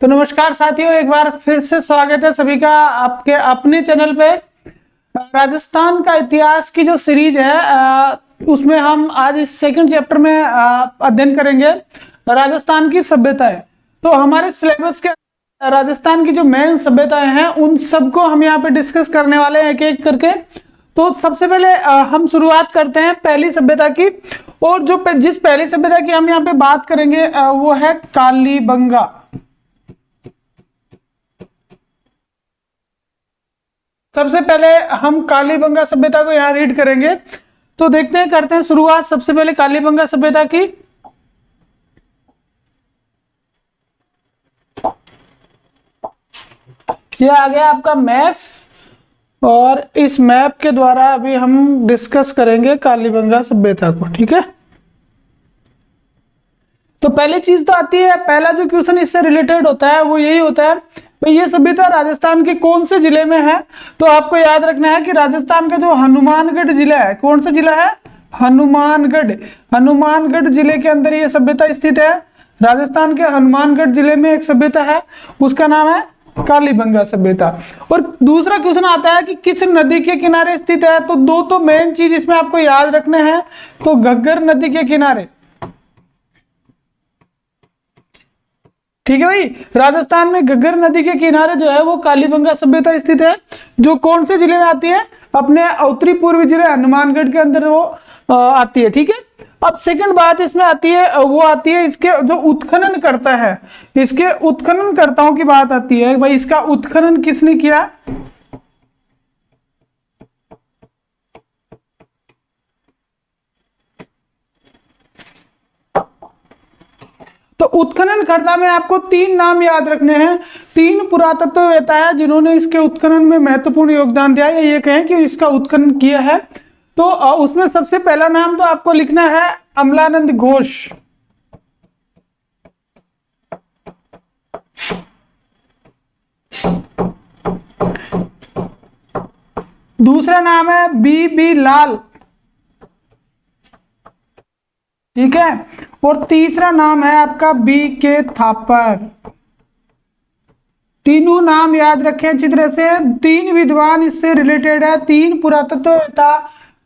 तो नमस्कार साथियों, एक बार फिर से स्वागत है सभी का आपके अपने चैनल पे। राजस्थान का इतिहास की जो सीरीज है उसमें हम आज इस सेकंड चैप्टर में अध्ययन करेंगे राजस्थान की सभ्यताएं। तो हमारे सिलेबस के राजस्थान की जो मेन सभ्यताएं हैं उन सबको हम यहाँ पे डिस्कस करने वाले हैं एक एक करके। तो सबसे पहले हम शुरुआत करते हैं पहली सभ्यता की, और जो जिस पहली सभ्यता की हम यहाँ पे बात करेंगे वो है कालीबंगा। सबसे पहले हम कालीबंगा सभ्यता को यहाँ रीड करेंगे। तो देखते हैं, करते हैं शुरुआत सबसे पहले कालीबंगा सभ्यता की। ये आ गया आपका मैप, और इस मैप के द्वारा अभी हम डिस्कस करेंगे कालीबंगा सभ्यता को। ठीक है, तो पहली चीज तो आती है, पहला जो क्वेश्चन इससे रिलेटेड होता है वो यही होता है भाई ये सभ्यता राजस्थान के कौन से जिले में है। तो आपको याद रखना है कि राजस्थान का जो हनुमानगढ़ जिला है, कौन सा जिला है? हनुमानगढ़। हनुमानगढ़ जिले के अंदर ये सभ्यता स्थित है। राजस्थान के हनुमानगढ़ जिले में एक सभ्यता है, उसका नाम है कालीबंगा सभ्यता। और दूसरा क्वेश्चन आता है कि किस नदी के किनारे स्थित है। तो दो तो मेन चीज इसमें आपको याद रखने हैं, तो घग्गर नदी के किनारे। ठीक है भाई, राजस्थान में घग्गर नदी के किनारे जो है वो कालीबंगा सभ्यता स्थित है, जो कौन से जिले में आती है? अपने उत्तरी पूर्वी जिले हनुमानगढ़ के अंदर वो आती है। ठीक है, अब सेकंड बात इसमें आती है, वो आती है इसके जो उत्खनन करता है, इसके उत्खननकर्ताओं की बात आती है। भाई इसका उत्खनन किसने किया? तो उत्खननकर्ता में आपको तीन नाम याद रखने हैं। तीन पुरातत्ववेत्ता है जिन्होंने इसके उत्खनन में महत्वपूर्ण योगदान दिया है, ये कहें कि इसका उत्खनन किया है। तो उसमें सबसे पहला नाम तो आपको लिखना है अमलानंद घोष। दूसरा नाम है बी लाल। ठीक है, और तीसरा नाम है आपका बी थापर। तीनों नाम याद रखें अच्छी तरह से। तीन विद्वान इससे रिलेटेड है, तीन पुरातत्ववेत्ता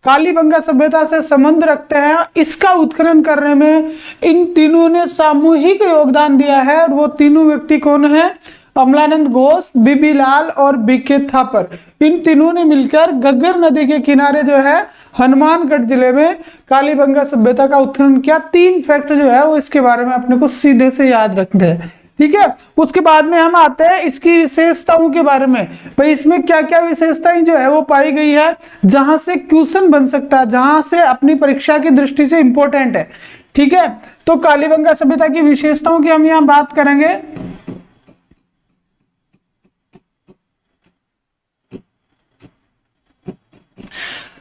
कालीबंगा सभ्यता से संबंध रखते हैं। इसका उत्खनन करने में इन तीनों ने सामूहिक योगदान दिया है, और वो तीनों व्यक्ति कौन है? अमलानंद घोष, बी लाल और बी थापर। इन तीनों ने मिलकर घग्गर नदी के किनारे जो है हनुमानगढ़ जिले में कालीबंगा सभ्यता का उत्खनन किया। तीन फैक्ट जो है वो इसके बारे में अपने को सीधे से याद रखते हैं। ठीक है, उसके बाद में हम आते हैं इसकी विशेषताओं के बारे में। भाई इसमें क्या क्या विशेषताएं जो है वो पाई गई है, जहां से क्वेश्चन बन सकता है, जहां से अपनी परीक्षा की दृष्टि से इंपॉर्टेंट है। ठीक है, तो कालीबंगा सभ्यता की विशेषताओं की हम यहां बात करेंगे।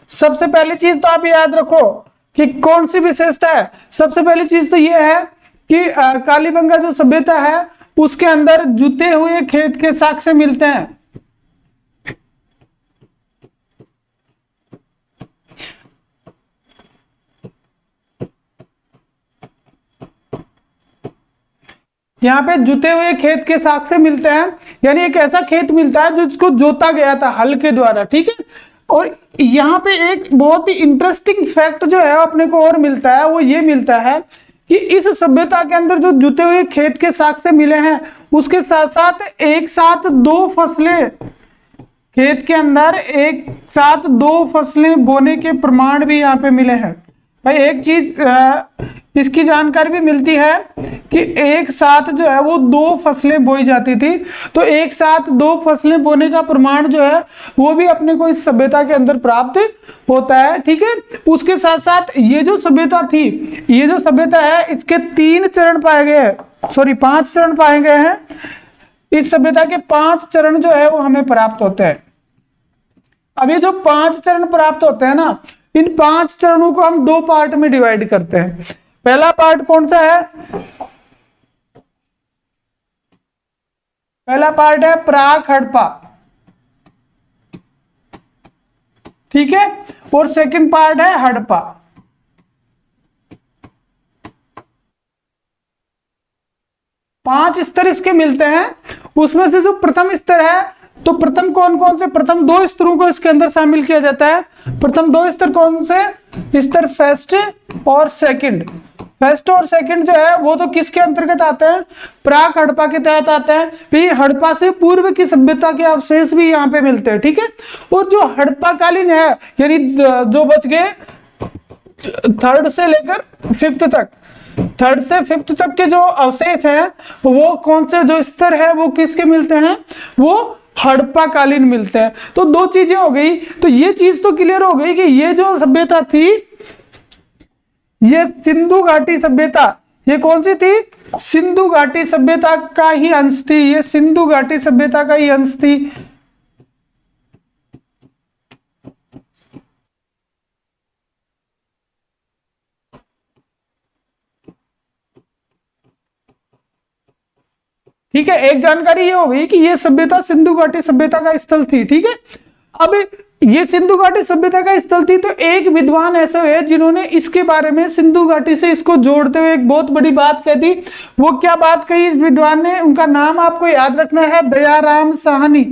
सबसे पहली चीज तो आप याद रखो कि कौन सी विशेषता है। सबसे पहली चीज तो यह है कि कालीबंगा जो सभ्यता है उसके अंदर जुते हुए खेत के साक्ष्य मिलते हैं। यहाँ पे जुते हुए खेत के साक्ष्य मिलते हैं, यानी एक ऐसा खेत मिलता है जिसको जोता गया था हल के द्वारा। ठीक है, और यहाँ पे एक बहुत ही इंटरेस्टिंग फैक्ट जो है अपने को और मिलता है, वो ये मिलता है कि इस सभ्यता के अंदर जो जुते हुए खेत के साक्ष्य मिले हैं उसके साथ साथ एक साथ दो फसलें, खेत के अंदर एक साथ दो फसलें बोने के प्रमाण भी यहाँ पे मिले हैं। भाई एक चीज इसकी जानकारी भी मिलती है कि एक साथ जो है वो दो फसलें बोई जाती थी। तो एक साथ दो फसलें बोने का प्रमाण जो है वो भी अपने को इस सभ्यता के अंदर प्राप्त होता है। ठीक है, उसके साथ साथ ये जो सभ्यता थी, ये जो सभ्यता है इसके 3 चरण पाए गए हैं, सॉरी 5 चरण पाए गए हैं। इस सभ्यता के 5 चरण जो है वो हमें प्राप्त होते हैं। अब ये जो 5 चरण प्राप्त होते हैं ना, इन 5 चरणों को हम 2 पार्ट में डिवाइड करते हैं। पहला पार्ट कौन सा है? पहला पार्ट है प्राक हड़प्पा। ठीक है, और सेकंड पार्ट है हड़प्पा। 5 स्तर इसके मिलते हैं। उसमें से जो प्रथम स्तर है, तो प्रथम कौन कौन से, प्रथम 2 स्तरों को इसके अंदर शामिल किया जाता है। प्रथम 2 स्तर कौन से, स्तर फर्स्ट और सेकंड। फर्स्ट और सेकंड जो है वो तो किसके अंतर्गत आते हैं, प्राक हड़प्पा के तहत आते हैं। फिर हड़प्पा से पूर्व की सभ्यता के अवशेष भी यहाँ पे मिलते हैं, ठीक है। और जो हड़प्पा कालीन है, यानी जो बच गए 3rd से लेकर 5th तक, 3rd से 5th तक के जो अवशेष हैं वो कौन से जो स्तर है वो किसके मिलते हैं, वो हड़प्पा कालीन मिलते हैं। तो 2 चीजें हो गई। तो ये चीज तो क्लियर हो गई कि ये जो सभ्यता थी, ये सिंधु घाटी सभ्यता, ये कौन सी थी, सिंधु घाटी सभ्यता का ही अंश थी। ये सिंधु घाटी सभ्यता का ही अंश थी। ठीक है, एक जानकारी ये हो गई कि ये सभ्यता सिंधु घाटी सभ्यता का स्थल थी, ठीक है। अब ये सिंधु घाटी सभ्यता का स्थल थी, तो एक विद्वान ऐसे हुए जिन्होंने इसके बारे में सिंधु घाटी से इसको जोड़ते हुए एक बहुत बड़ी बात कह दी। वो क्या बात कही इस विद्वान ने, उनका नाम आपको याद रखना है, दयाराम साहनी।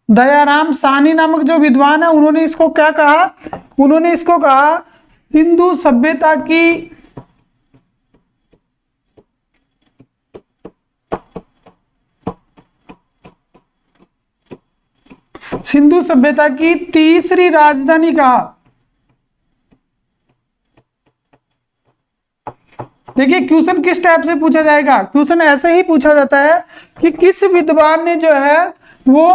दयाराम साहनी नामक जो विद्वान है, उन्होंने इसको क्या कहा, उन्होंने इसको कहा सिंधु सभ्यता की सिंधु सभ्यता की तीसरी राजधानी कहा। देखिए क्वेश्चन किस टाइप से पूछा जाएगा, क्वेश्चन ऐसे ही पूछा जाता है कि किस विद्वान ने जो है वो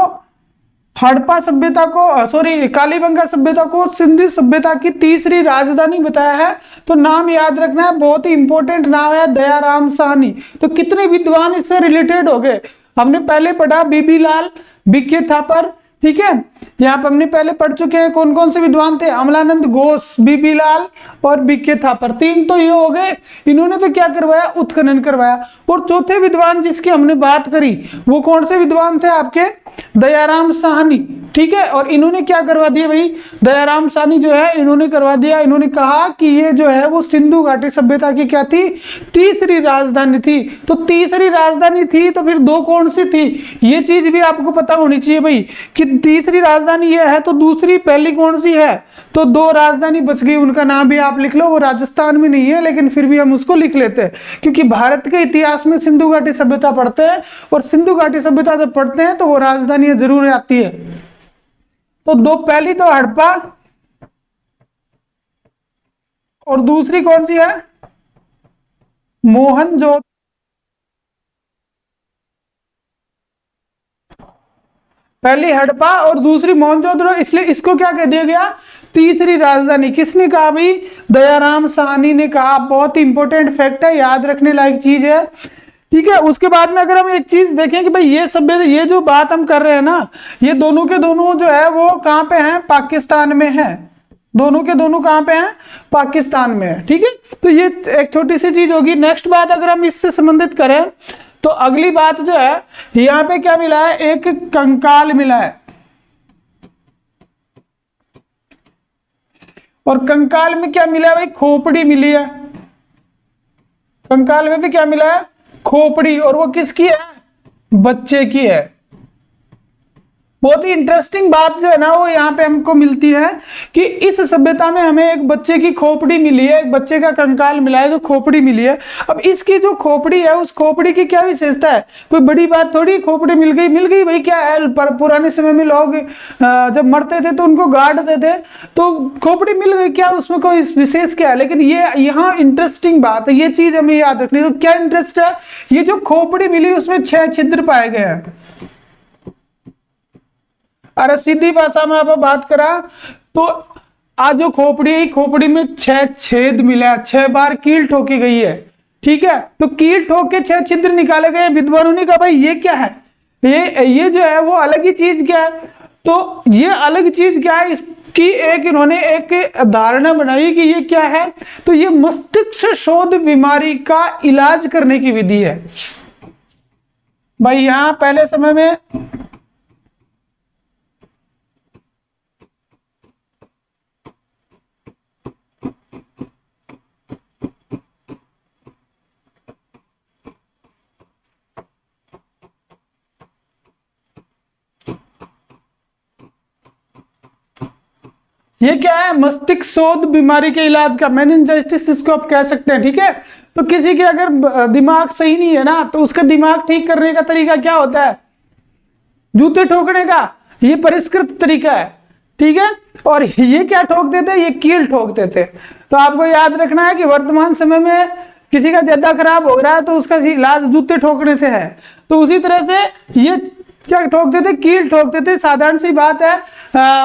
हड़प्पा सभ्यता को, सॉरी कालीबंगा सभ्यता को सिंधु सभ्यता की तीसरी राजधानी बताया है। तो नाम याद रखना है, बहुत ही इंपॉर्टेंट नाम है, दयाराम साहनी। तो कितने विद्वान इससे रिलेटेड हो गए, हमने पहले पढ़ा बीबी लाल, बीके थापर, ठीक है। यहाँ पर हमने पहले पढ़ चुके हैं कौन कौन से विद्वान थे, अमलानंद घोष, बीबी लाल और बीके थापर, 3 तो ये हो गए। इन्होंने तो क्या करवाया, उत्खनन करवाया। और चौथे विद्वान जिसकी हमने बात करी वो कौन से विद्वान थे आपके, दयाराम साहनी, ठीक है। और इन्होंने क्या करवा दिया भाई, दयाराम साहनी जो है इन्होंने करवा दिया, इन्होंने कहा कि ये जो है वो सिंधु घाटी सभ्यता की क्या थी, तीसरी राजधानी थी। तो तीसरी राजधानी थी तो फिर 2 कौन सी थी, ये चीज भी आपको पता होनी चाहिए भाई कि तीसरी राजधानी ये है तो दूसरी पहली कौन सी है। तो 2 राजधानी बच गई, उनका नाम भी आप लिख लो, वो राजस्थान में नहीं है लेकिन फिर भी हम उसको लिख लेते हैं क्योंकि भारत के इतिहास में सिंधु घाटी सभ्यता पढ़ते हैं और सिंधु घाटी सभ्यता जब पढ़ते हैं तो वो राजधानी जरूर आती है। तो 2 पहली तो हड़प्पा और दूसरी कौन सी है, मोहनजोदड़ो। पहली हड़प्पा और दूसरी मोहनजोदड़ो, इसलिए इसको क्या कह दिया गया, तीसरी राजधानी। किसने कहा भाई, दयाराम साहनी ने कहा। बहुत ही इंपॉर्टेंट फैक्ट है, याद रखने लायक चीज है, ठीक है। उसके बाद में अगर हम एक चीज देखें कि भाई ये सभ्यता, ये जो बात हम कर रहे हैं ना, ये दोनों के दोनों जो है वो कहां पे हैं, पाकिस्तान में है। दोनों के दोनों कहां पे हैं, पाकिस्तान में है, ठीक है। तो ये एक छोटी सी चीज होगी। नेक्स्ट बात अगर हम इससे संबंधित करें तो अगली बात जो है, यहां पे क्या मिला है, एक कंकाल मिला है। और कंकाल में क्या मिला है भाई, खोपड़ी मिली है। कंकाल में भी क्या मिला है, खोपड़ी, और वो किसकी है, बच्चे की है। बहुत ही इंटरेस्टिंग बात जो है ना वो यहाँ पे हमको मिलती है कि इस सभ्यता में हमें एक बच्चे की खोपड़ी मिली है, एक बच्चे का कंकाल मिला है, जो खोपड़ी मिली है। अब इसकी जो खोपड़ी है, उस खोपड़ी की क्या विशेषता है, कोई बड़ी बात थोड़ी, खोपड़ी मिल गई भाई, क्या है, पर पुराने समय में लोग जब मरते थे तो उनको गाड़ते थे, तो खोपड़ी मिल गई, क्या उसमें कोई विशेष क्या है। लेकिन ये यहाँ इंटरेस्टिंग बात है, ये चीज हमें याद रखनी है। तो क्या इंटरेस्ट है, ये जो खोपड़ी मिली उसमें 6 छिद्र पाए गए हैं। अरे सीधी भाषा में आप बात करा तो आज जो खोपड़ी में 6 छेद मिला है, 6 बार कील ठोकी गई है, ठीक है। तो कील ठोक के 6 छिद्र निकाले गए। विद्वानों ने कहा भाई ये क्या है, ये जो है वो अलग ही चीज क्या है। तो ये अलग चीज क्या है, इसकी इन्होंने एक धारणा बनाई कि ये क्या है, तो ये मस्तिष्क शोध बीमारी का इलाज करने की विधि है। भाई यहां पहले समय में ये क्या है, मस्तिष्क शोध बीमारी के इलाज का, मेनिंजाइटिस इसको आप कह सकते हैं, ठीक है। तो किसी के अगर दिमाग सही नहीं है ना, तो उसका दिमाग ठीक करने का तरीका क्या होता है, जूते ठोकने का, ये परिष्कृत तरीका है, ठीक है। और ये क्या ठोक देते, ये कील ठोक देते। तो आपको याद रखना है कि वर्तमान समय में किसी का ज्यादा खराब हो रहा है तो उसका इलाज जूते ठोकने से है। तो उसी तरह से ये क्या ठोक देते, कील ठोक देते। साधारण सी बात है,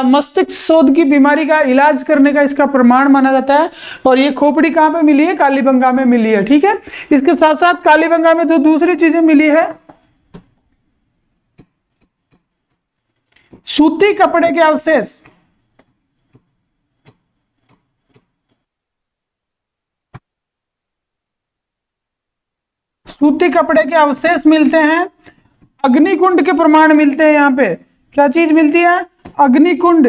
मस्तिष्क शोध की बीमारी का इलाज करने का इसका प्रमाण माना जाता है। और ये खोपड़ी कहाँ पे मिली है, कालीबंगा में मिली है, ठीक है। इसके साथ साथ कालीबंगा में जो दूसरी चीजें मिली है, सूती कपड़े के अवशेष, सूती कपड़े के अवशेष मिलते हैं, अग्निकुंड के प्रमाण मिलते हैं। यहां पे क्या चीज मिलती है, अग्निकुंड,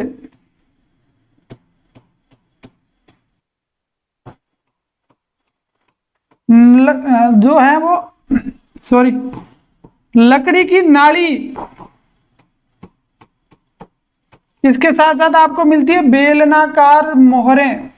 जो है वो सॉरी लकड़ी की नाली। इसके साथ साथ आपको मिलती है बेलनाकार मोहरें,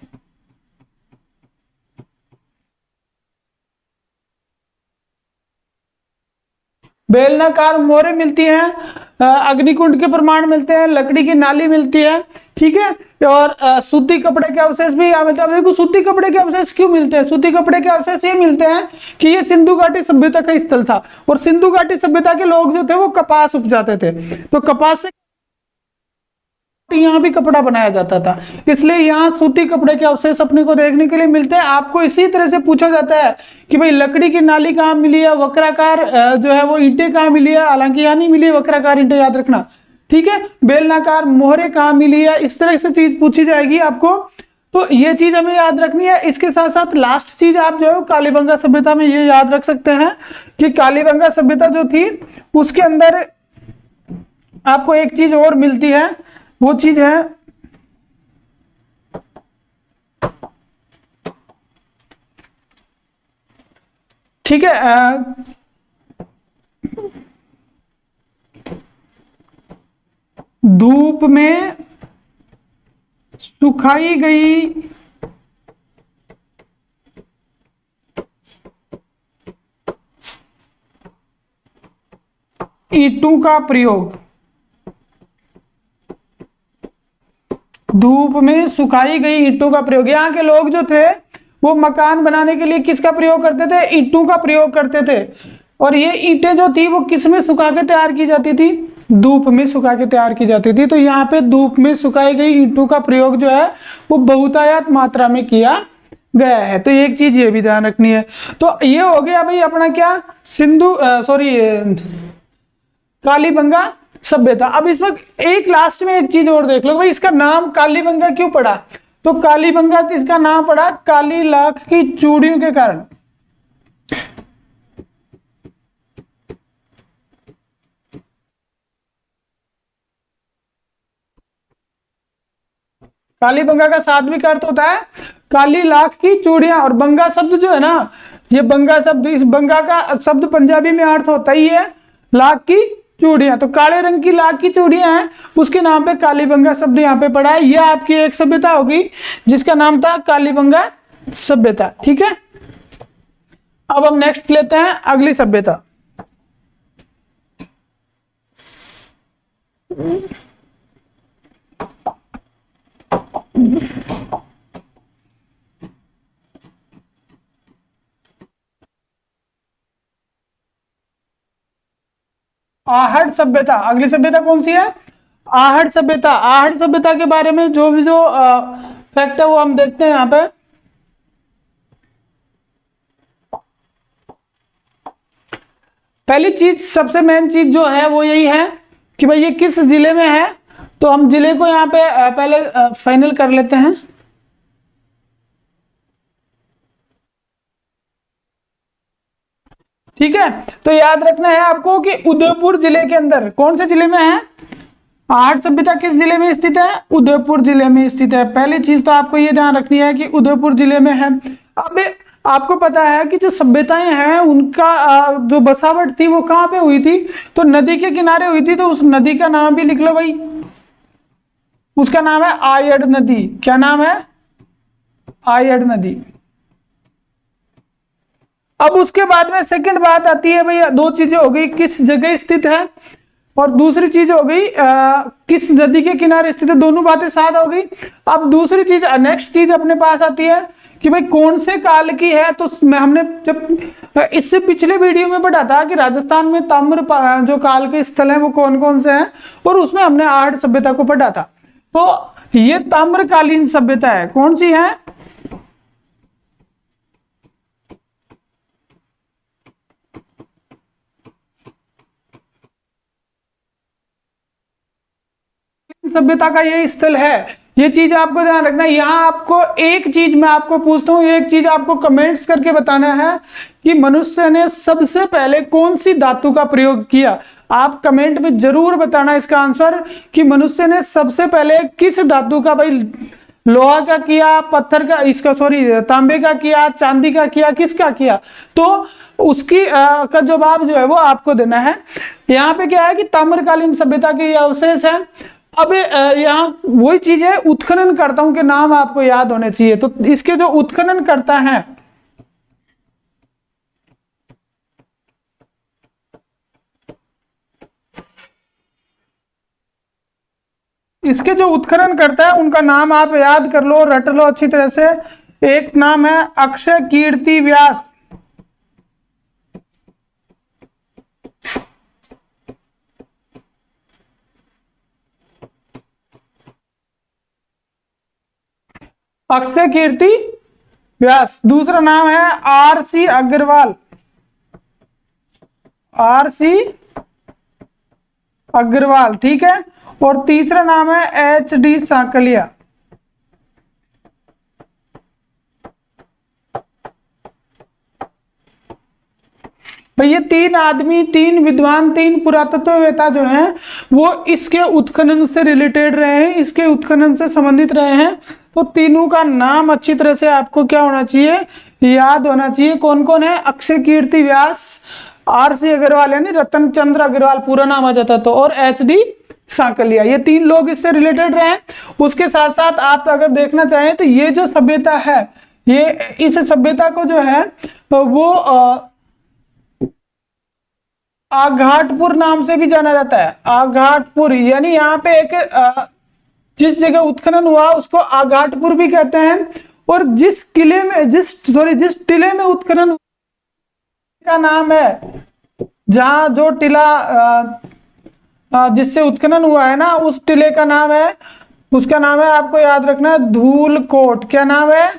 बेलनाकार मोहरें मिलती हैं, अग्निकुंड के प्रमाण मिलते हैं, लकड़ी की नाली मिलती है, ठीक है। और सूती कपड़े के अवशेष भी यहाँ मिलते हैं। देखो सूती कपड़े के अवशेष क्यों मिलते हैं, सूती कपड़े के अवशेष ये मिलते हैं कि ये सिंधु घाटी सभ्यता का स्थल था, और सिंधु घाटी सभ्यता के लोग जो थे वो कपास उपजाते थे, तो कपास से यहाँ भी कपड़ा बनाया जाता था, इसलिए यहाँ सूती कपड़े के अवशेष अपने को देखने के लिए मिलते हैं। आपको इसी तरह से पूछा जाता है कि भाई लकड़ी की नाली कहाँ मिली है, वक्राकार जो है वो ईंटें कहाँ मिली है, हालांकि यहाँ नहीं मिली है वक्राकार ईंटें, याद रखना, ठीक है। बेलनाकार मोहरे कहाँ मिली है, इस तरह से चीज पूछी जाएगी आपको, तो ये चीज हमें याद रखनी है। इसके साथ साथ लास्ट चीज आप जो है कालीबंगा सभ्यता में ये याद रख सकते हैं कि कालीबंगा सभ्यता जो थी उसके अंदर आपको एक चीज और मिलती है, वो चीज है ठीक है, धूप में सुखाई गई ईंटों का प्रयोग, धूप में सुखाई गई ईंटों का प्रयोग। यहाँ के लोग जो थे वो मकान बनाने के लिए किसका प्रयोग करते थे, ईंटों का प्रयोग करते थे। और ये ईंटें जो थी वो किस में सुखा के तैयार की जाती थी, धूप में सुखा के तैयार की जाती थी। तो यहाँ पे धूप में सुखाई गई ईंटों का प्रयोग जो है वो बहुतायत मात्रा में किया गया है। तो एक चीज ये भी ध्यान रखनी है। तो ये हो गया भाई अपना क्या, कालीबंगा सभ्यता। अब इसमें एक लास्ट में एक चीज और देख लो भाई, इसका नाम कालीबंगा क्यों पड़ा, तो कालीबंगा इसका नाम पड़ा काली लाख की चूड़ियों के कारण। कालीबंगा का सात्विक अर्थ होता है काली लाख की चूड़ियां, और बंगा शब्द जो है ना, ये बंगा शब्द, इस बंगा का शब्द पंजाबी में अर्थ होता ही है लाख की चूड़ियां। तो काले रंग की लाख की चूड़ियां हैं, उसके नाम पे कालीबंगा शब्द यहाँ पे पड़ा है। यह आपकी एक सभ्यता होगी जिसका नाम था कालीबंगा सभ्यता, ठीक है। अब हम नेक्स्ट लेते हैं अगली सभ्यता। आहड़ सभ्यता, अगली सभ्यता कौन सी है, आहड़ सभ्यता। आहड़ सभ्यता के बारे में जो भी फैक्ट है वो हम देखते हैं यहाँ पे। पहली चीज, सबसे मेन चीज जो है वो यही है कि भाई ये किस जिले में है, तो हम जिले को यहाँ पे पहले फाइनल कर लेते हैं। ठीक है, तो याद रखना है आपको कि उदयपुर जिले के अंदर, कौन से जिले में है, आहड़ सभ्यता किस जिले में स्थित है, उदयपुर जिले में स्थित है। पहली चीज तो आपको ये ध्यान रखनी है कि उदयपुर जिले में है। अब आपको पता है कि जो सभ्यताएं हैं उनका जो बसावट थी वो कहाँ पे हुई थी, तो नदी के किनारे हुई थी। तो उस नदी का नाम भी लिख लो भाई, उसका नाम है आयड नदी। क्या नाम है? आयड नदी। अब उसके बाद में सेकंड बात आती है भैया, दो चीजें हो गई, किस जगह स्थित है और दूसरी चीज हो गई किस नदी के किनारे स्थित है। दोनों बातें साथ हो गई। अब दूसरी चीज, नेक्स्ट चीज अपने पास आती है कि भाई कौन से काल की है। तो हमने जब इससे पिछले वीडियो में पढ़ा था कि राजस्थान में ताम्र जो काल के स्थल हैं वो कौन कौन से हैं, और उसमें हमने आर्य सभ्यता को पढ़ा था। तो ये ताम्रकालीन सभ्यता है, कौन सी है? सभ्यता का ये स्थल है। ये चीज आपको ध्यान रखना है। यहाँ आपको एक चीज मैं आपको पूछता हूँ, एक चीज आपको कमेंट्स करके बताना है कि मनुष्य ने सबसे पहले कौन सी धातु का प्रयोग किया। आप कमेंट में जरूर बताना इसका आंसर कि मनुष्य ने सबसे पहले किस धातु का, भाई लोहा का किया, पत्थर का, इसका सॉरी तांबे का किया, चांदी का किया, किसका किया। तो उसकी का जवाब जो है वो आपको देना है। यहाँ पे क्या है कि ताम्रकालीन सभ्यता के अवशेष है। अब यहाँ वही चीज है, उत्खनन करता हूं के नाम आपको याद होने चाहिए। तो इसके जो उत्खनन करता है, इसके जो उत्खनन करता है उनका नाम आप याद कर लो, रट लो अच्छी तरह से। एक नाम है अक्षय कीर्ति व्यास। अक्षय कीर्ति व्यास। दूसरा नाम है आरसी अग्रवाल। आरसी अग्रवाल, ठीक है। और तीसरा नाम है एचडी सांकलिया। भाई ये तीन आदमी, तीन विद्वान, तीन पुरातत्ववेता जो हैं वो इसके उत्खनन से रिलेटेड रहे हैं, इसके उत्खनन से संबंधित रहे हैं। तो तीनों का नाम अच्छी तरह से आपको क्या होना चाहिए, याद होना चाहिए। कौन कौन है? अक्षय कीर्ति व्यास, आरसी अग्रवाल यानी रतन चंद्र अग्रवाल पूरा नाम आ जाता तो, और एचडी सांकलिया, ये तीन लोग इससे रिलेटेड रहे। उसके साथ साथ आप अगर देखना चाहें तो ये जो सभ्यता है, ये इस सभ्यता को जो है वो आघाटपुर नाम से भी जाना जाता है। आघाटपुर यानी यहाँ पे एक जिस जगह उत्खनन हुआ उसको आघाटपुर भी कहते हैं। और जिस टिले में उत्खनन का नाम है, जहां जो टिला जिससे उत्खनन हुआ है ना, उस टिले का नाम है, उसका नाम है, आपको याद रखना है, धूलकोट। क्या नाम है?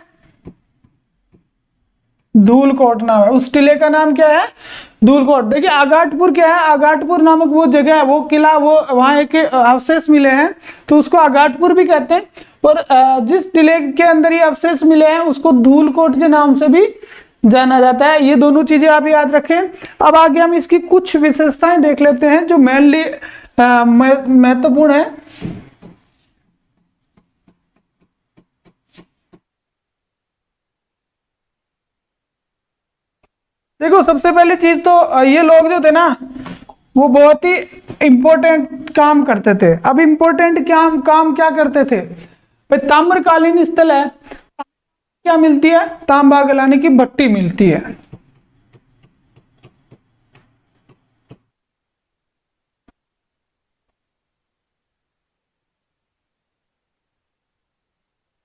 धूलकोट नाम है उस टिले का। नाम क्या है? धूलकोट। देखिए आघाटपुर क्या है, आघाटपुर नामक वो जगह है, वो किला, वो वहां एक अवशेष मिले हैं तो उसको आघाटपुर भी कहते हैं। और जिस टिले के अंदर ये अवशेष मिले हैं उसको धूलकोट के नाम से भी जाना जाता है। ये दोनों चीजें आप याद रखें। अब आगे हम इसकी कुछ विशेषताएं देख लेते हैं जो मेनली महत्वपूर्ण है। देखो सबसे पहली चीज तो ये लोग जो थे ना वो बहुत ही इंपॉर्टेंट काम करते थे। अब इंपॉर्टेंट काम क्या करते थे? भाई ताम्रकालीन स्थल है, क्या मिलती है? तांबा गलाने की भट्टी मिलती है।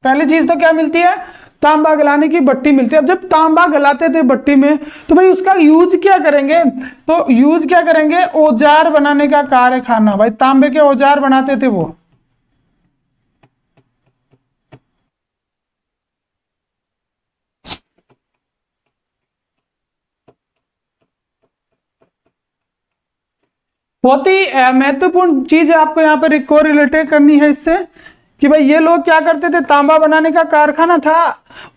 पहली चीज तो क्या मिलती है? तांबा गलाने की भट्टी मिलती है। अब जब तांबा गलाते थे भट्टी में तो भाई उसका यूज क्या करेंगे? तो यूज क्या करेंगे? औजार बनाने का कारखाना। भाई तांबे के औजार बनाते थे वो। बहुत ही महत्वपूर्ण चीज आपको यहाँ पर कोरिलेटेड करनी है इससे कि भाई ये लोग क्या करते थे? तांबा बनाने का कारखाना था,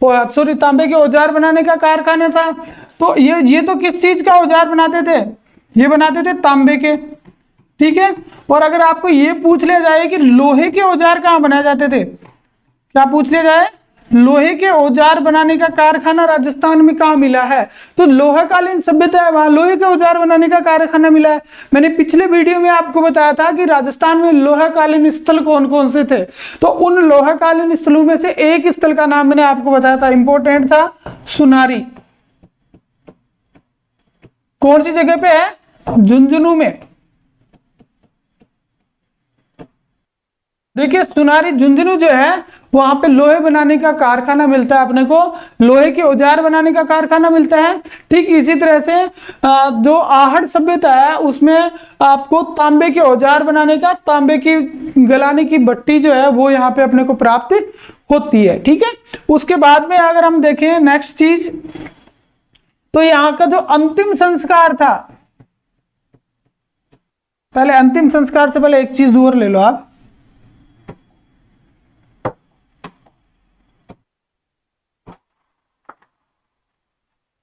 सॉरी तांबे के औजार बनाने का कारखाना था। तो ये तो किस चीज का औजार बनाते थे? ये बनाते थे तांबे के, ठीक है। और अगर आपको ये पूछ लिया जाए कि लोहे के औजार कहाँ बनाए जाते थे, क्या पूछ लिया जाए? लोहे के औजार बनाने का कारखाना राजस्थान में कहाँ मिला है? तो लोहाकालीन सभ्यता है, वहां लोहे के औजार बनाने का कारखाना मिला है। मैंने पिछले वीडियो में आपको बताया था कि राजस्थान में लोहाकालीन स्थल कौन कौन से थे, तो उन लोहाकालीन स्थलों में से एक स्थल का नाम मैंने आपको बताया था, इंपॉर्टेंट था, सुनारी। कौन सी जगह पे है? झुंझुनू में। देखिए सुनारी झुंझुनू जो है वहां पे लोहे बनाने का कारखाना मिलता है अपने को, लोहे के औजार बनाने का कारखाना मिलता है। ठीक इसी तरह से जो आहड़ सभ्यता है उसमें आपको तांबे के औजार बनाने का, तांबे की गलाने की भट्टी जो है वो यहाँ पे अपने को प्राप्त होती है। ठीक है, उसके बाद में अगर हम देखें नेक्स्ट चीज, तो यहाँ का जो अंतिम संस्कार था, पहले अंतिम संस्कार से पहले एक चीज दूर ले लो आप।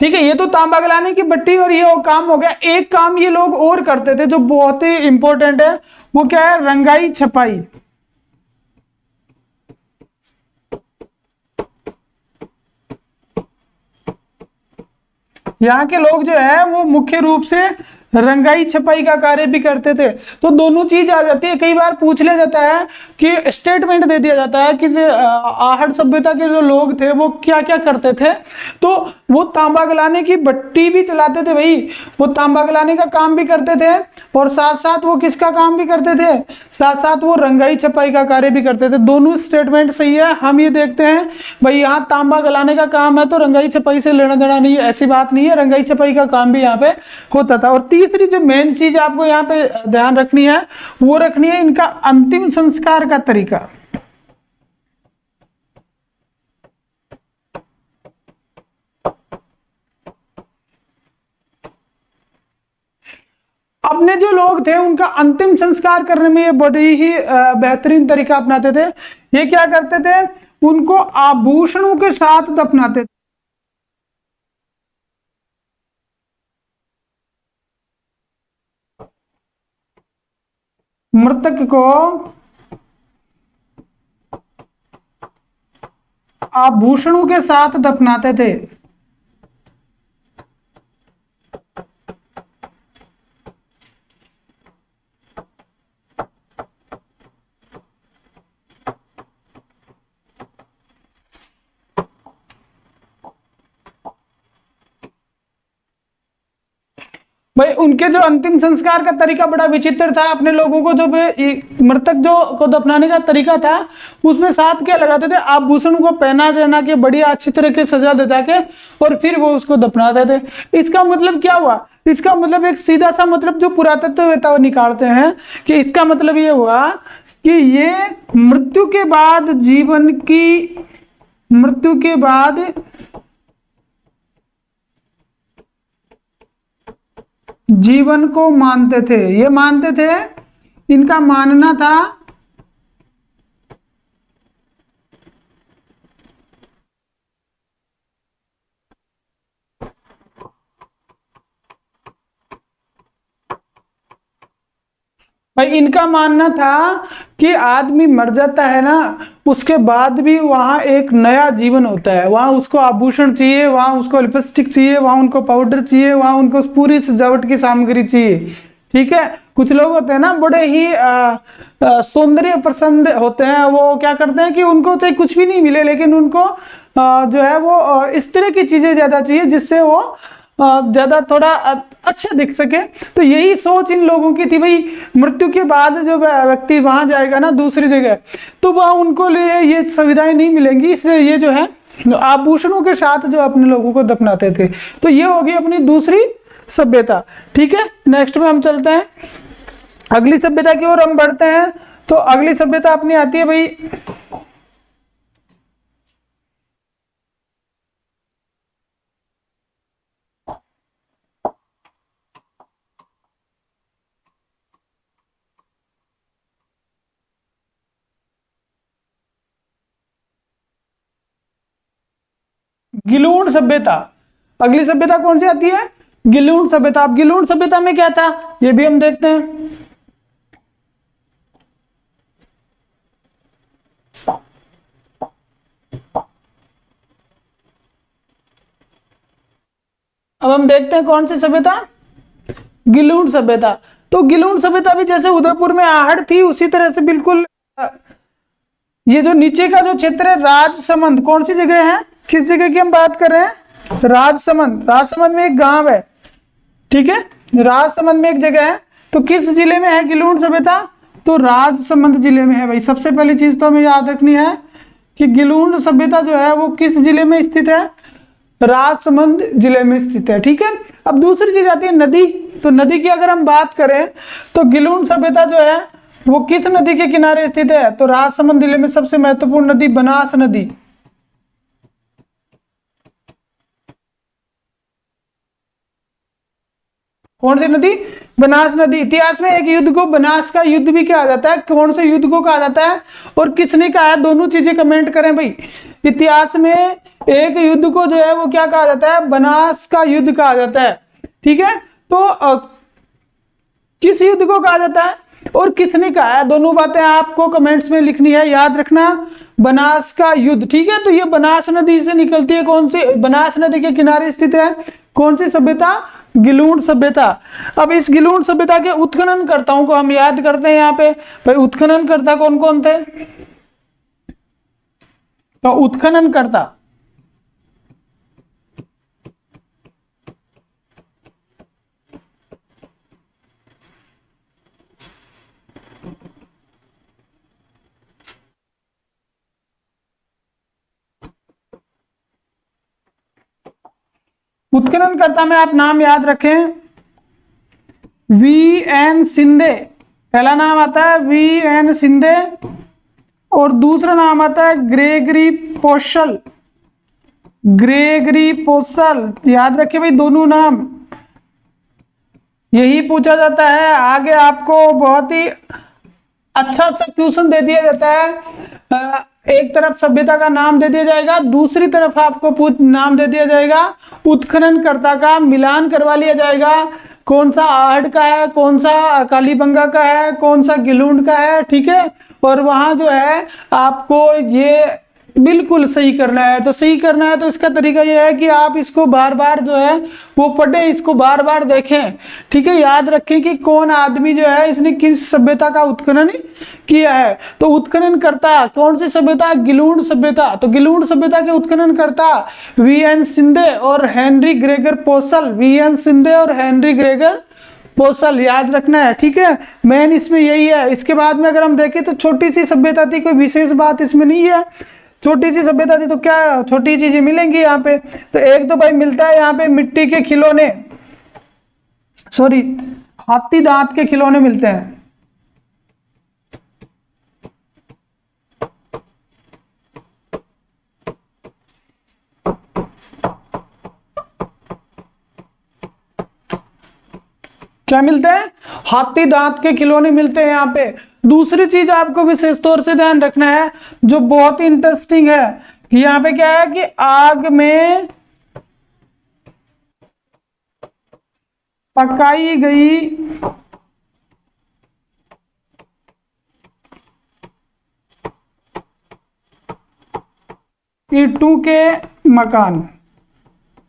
ठीक है, ये तो तांबा गलाने की भट्टी और ये वो काम हो गया। एक काम ये लोग और करते थे जो बहुत ही इंपॉर्टेंट है, वो क्या है? रंगाई छपाई। यहाँ के लोग जो है वो मुख्य रूप से रंगाई छपाई का कार्य भी करते थे। तो दोनों चीज आ जाती है। कई बार पूछ लिया जाता है कि स्टेटमेंट दे दिया जाता है कि आहड़ सभ्यता के जो लोग थे वो क्या क्या करते थे, तो वो तांबा गलाने की भट्टी भी चलाते थे भाई, वो तांबा गलाने का काम भी करते थे और साथ साथ वो किसका काम भी करते थे? साथ साथ वो रंगाई छपाई का कार्य भी करते थे। दोनों स्टेटमेंट सही है। हम ये देखते हैं भाई यहाँ तांबा गलाने का काम है तो रंगाई छपाई से लेना देना नहीं है, ऐसी बात नहीं है, रंगाई छपाई का काम भी यहाँ पे होता था। और तीसरी जो मेन चीज आपको यहाँ पे ध्यान रखनी है वो रखनी है इनका अंतिम संस्कार का तरीका। अपने जो लोग थे उनका अंतिम संस्कार करने में ये बड़ी ही बेहतरीन तरीका अपनाते थे। ये क्या करते थे? उनको आभूषणों के साथ दफनाते थे। मृतक को आभूषणों के साथ दफनाते थे। भाई उनके जो अंतिम संस्कार का तरीका बड़ा विचित्र था। अपने लोगों को जो मृतक जो को दफनाने का तरीका था उसमें साथ क्या लगाते थे? आभूषण को पहना रहना के बढ़िया अच्छी तरह के सजा दजा के और फिर वो उसको दफनाते थे। इसका मतलब क्या हुआ? इसका मतलब एक सीधा सा मतलब जो पुरातत्ववेत्ता निकालते हैं कि इसका मतलब ये हुआ कि ये मृत्यु के बाद जीवन को मानते थे। ये मानते थे, इनका मानना था भाई, इनका मानना था कि आदमी मर जाता है ना, उसके बाद भी वहां एक नया जीवन होता है। वहां उसको आभूषण चाहिए, वहां उसको लिपस्टिक चाहिए, वहां उनको पाउडर चाहिए, वहां उनको पूरी सजावट की सामग्री चाहिए। ठीक है, कुछ लोग होते हैं ना बड़े ही सौंदर्य पसंद होते हैं, वो क्या करते हैं कि उनको चाहे कुछ भी नहीं मिले लेकिन उनको जो है वो इस तरह की चीजें ज्यादा चाहिए जिससे वो ज्यादा थोड़ा अच्छा दिख सके। तो यही सोच इन लोगों की थी भाई, मृत्यु के बाद जो व्यक्ति वहां जाएगा ना दूसरी जगह, तो वह उनको लिए ये सुविधाएं नहीं मिलेंगी, इसलिए ये जो है आभूषणों के साथ जो अपने लोगों को दफनाते थे। तो ये होगी अपनी दूसरी सभ्यता। ठीक है, नेक्स्ट में हम चलते हैं, अगली सभ्यता की ओर हम बढ़ते हैं। तो अगली सभ्यता अपनी आती है भाई गिलूण सभ्यता। अगली सभ्यता कौन सी आती है? गिलूण सभ्यता। अब गिलूण सभ्यता में क्या था ये भी हम देखते हैं। अब हम देखते हैं कौन सी सभ्यता, गिलूण सभ्यता। तो गिलूण सभ्यता भी जैसे उदयपुर में आहड़ थी उसी तरह से बिल्कुल ये जो नीचे का जो क्षेत्र है राजसमंद, कौन सी जगह है, किस जगह की हम बात कर रहे हैं, राजसमंद। राजसमंद में एक गांव है, ठीक है, राजसमंद में एक जगह है। तो किस जिले में है गिलूण सभ्यता, तो राजसमंद जिले में है भाई। सबसे पहली चीज तो हमें याद रखनी है कि गिलूण सभ्यता जो है वो किस जिले में स्थित है, राजसमंद जिले में स्थित है, ठीक है। अब दूसरी चीज आती है नदी। तो नदी की अगर हम बात करें तो गिलूण सभ्यता जो है वो किस नदी के किनारे स्थित है, तो राजसमंद जिले में सबसे महत्वपूर्ण नदी बनास नदी। कौन सी नदी, बनास नदी। इतिहास में एक युद्ध को बनास का युद्ध भी कहा जाता है, कौन से युद्ध को कहा जाता है और किसने कहा है, दोनों चीजें कमेंट करें भाई। इतिहास में एक युद्ध को जो है वो क्या कहा जाता है, बनास का युद्ध कहा जाता है, ठीक है। तो किस युद्ध को कहा जाता है और किसने कहा है, दोनों बातें आपको कमेंट्स में लिखनी है, याद रखना। बनास का युद्ध, ठीक है। तो ये बनास नदी से निकलती है, कौन सी, बनास नदी के किनारे स्थित है कौन सी सभ्यता, गिलूण सभ्यता। अब इस गिलूण सभ्यता के उत्खननकर्ताओं को हम याद करते हैं यहाँ पे भाई। उत्खननकर्ता कौन कौन थे, तो उत्खननकर्ता उत्खननकर्ता में आप नाम याद रखें, वी.एन. शिंदे, पहला नाम आता है वी.एन. शिंदे और दूसरा नाम आता है ग्रेगरी पोसल। ग्रेगरी पोसल, याद रखिए भाई दोनों नाम, यही पूछा जाता है आगे आपको, बहुत ही अच्छा सा क्वेश्चन दे दिया जाता है। एक तरफ सभ्यता का नाम दे दिया जाएगा, दूसरी तरफ आपको नाम दे दिया जाएगा, उत्खननकर्ता का मिलान करवा लिया जाएगा, कौन सा आहड़ का है, कौन सा कालीबंगा का है, कौन सा गिलूण का है, ठीक है। और वहां जो है आपको ये बिल्कुल सही करना है। तो सही करना है तो इसका तरीका ये है कि आप इसको बार बार जो है वो पढ़ें, इसको बार बार देखें, ठीक है। याद रखें कि कौन आदमी जो है इसने किस सभ्यता का उत्खनन किया है। तो उत्खनन करता कौन सी सभ्यता, गिलूण सभ्यता। तो गिलूण सभ्यता के उत्खनन करता वी.एन. शिंदे और हेनरी ग्रेगर पोसल। वी.एन. शिंदे और हेनरी ग्रेगर पोसल, याद रखना है, ठीक है। मेन इसमें यही है। इसके बाद में अगर हम देखें तो छोटी सी सभ्यता थी, कोई विशेष बात इसमें नहीं है, छोटी सी सभ्यता थी। तो क्या छोटी चीजें मिलेंगी यहाँ पे, तो एक तो भाई मिलता है यहाँ पे मिट्टी के खिलौने, सॉरी हाथी दांत के खिलौने मिलते हैं। क्या मिलते हैं, हाथी दांत के खिलौने मिलते हैं यहाँ पे। दूसरी चीज आपको विशेष तौर से ध्यान रखना है जो बहुत ही इंटरेस्टिंग है कि यहाँ पे क्या है कि आग में पकाई गई ईंटों के मकान,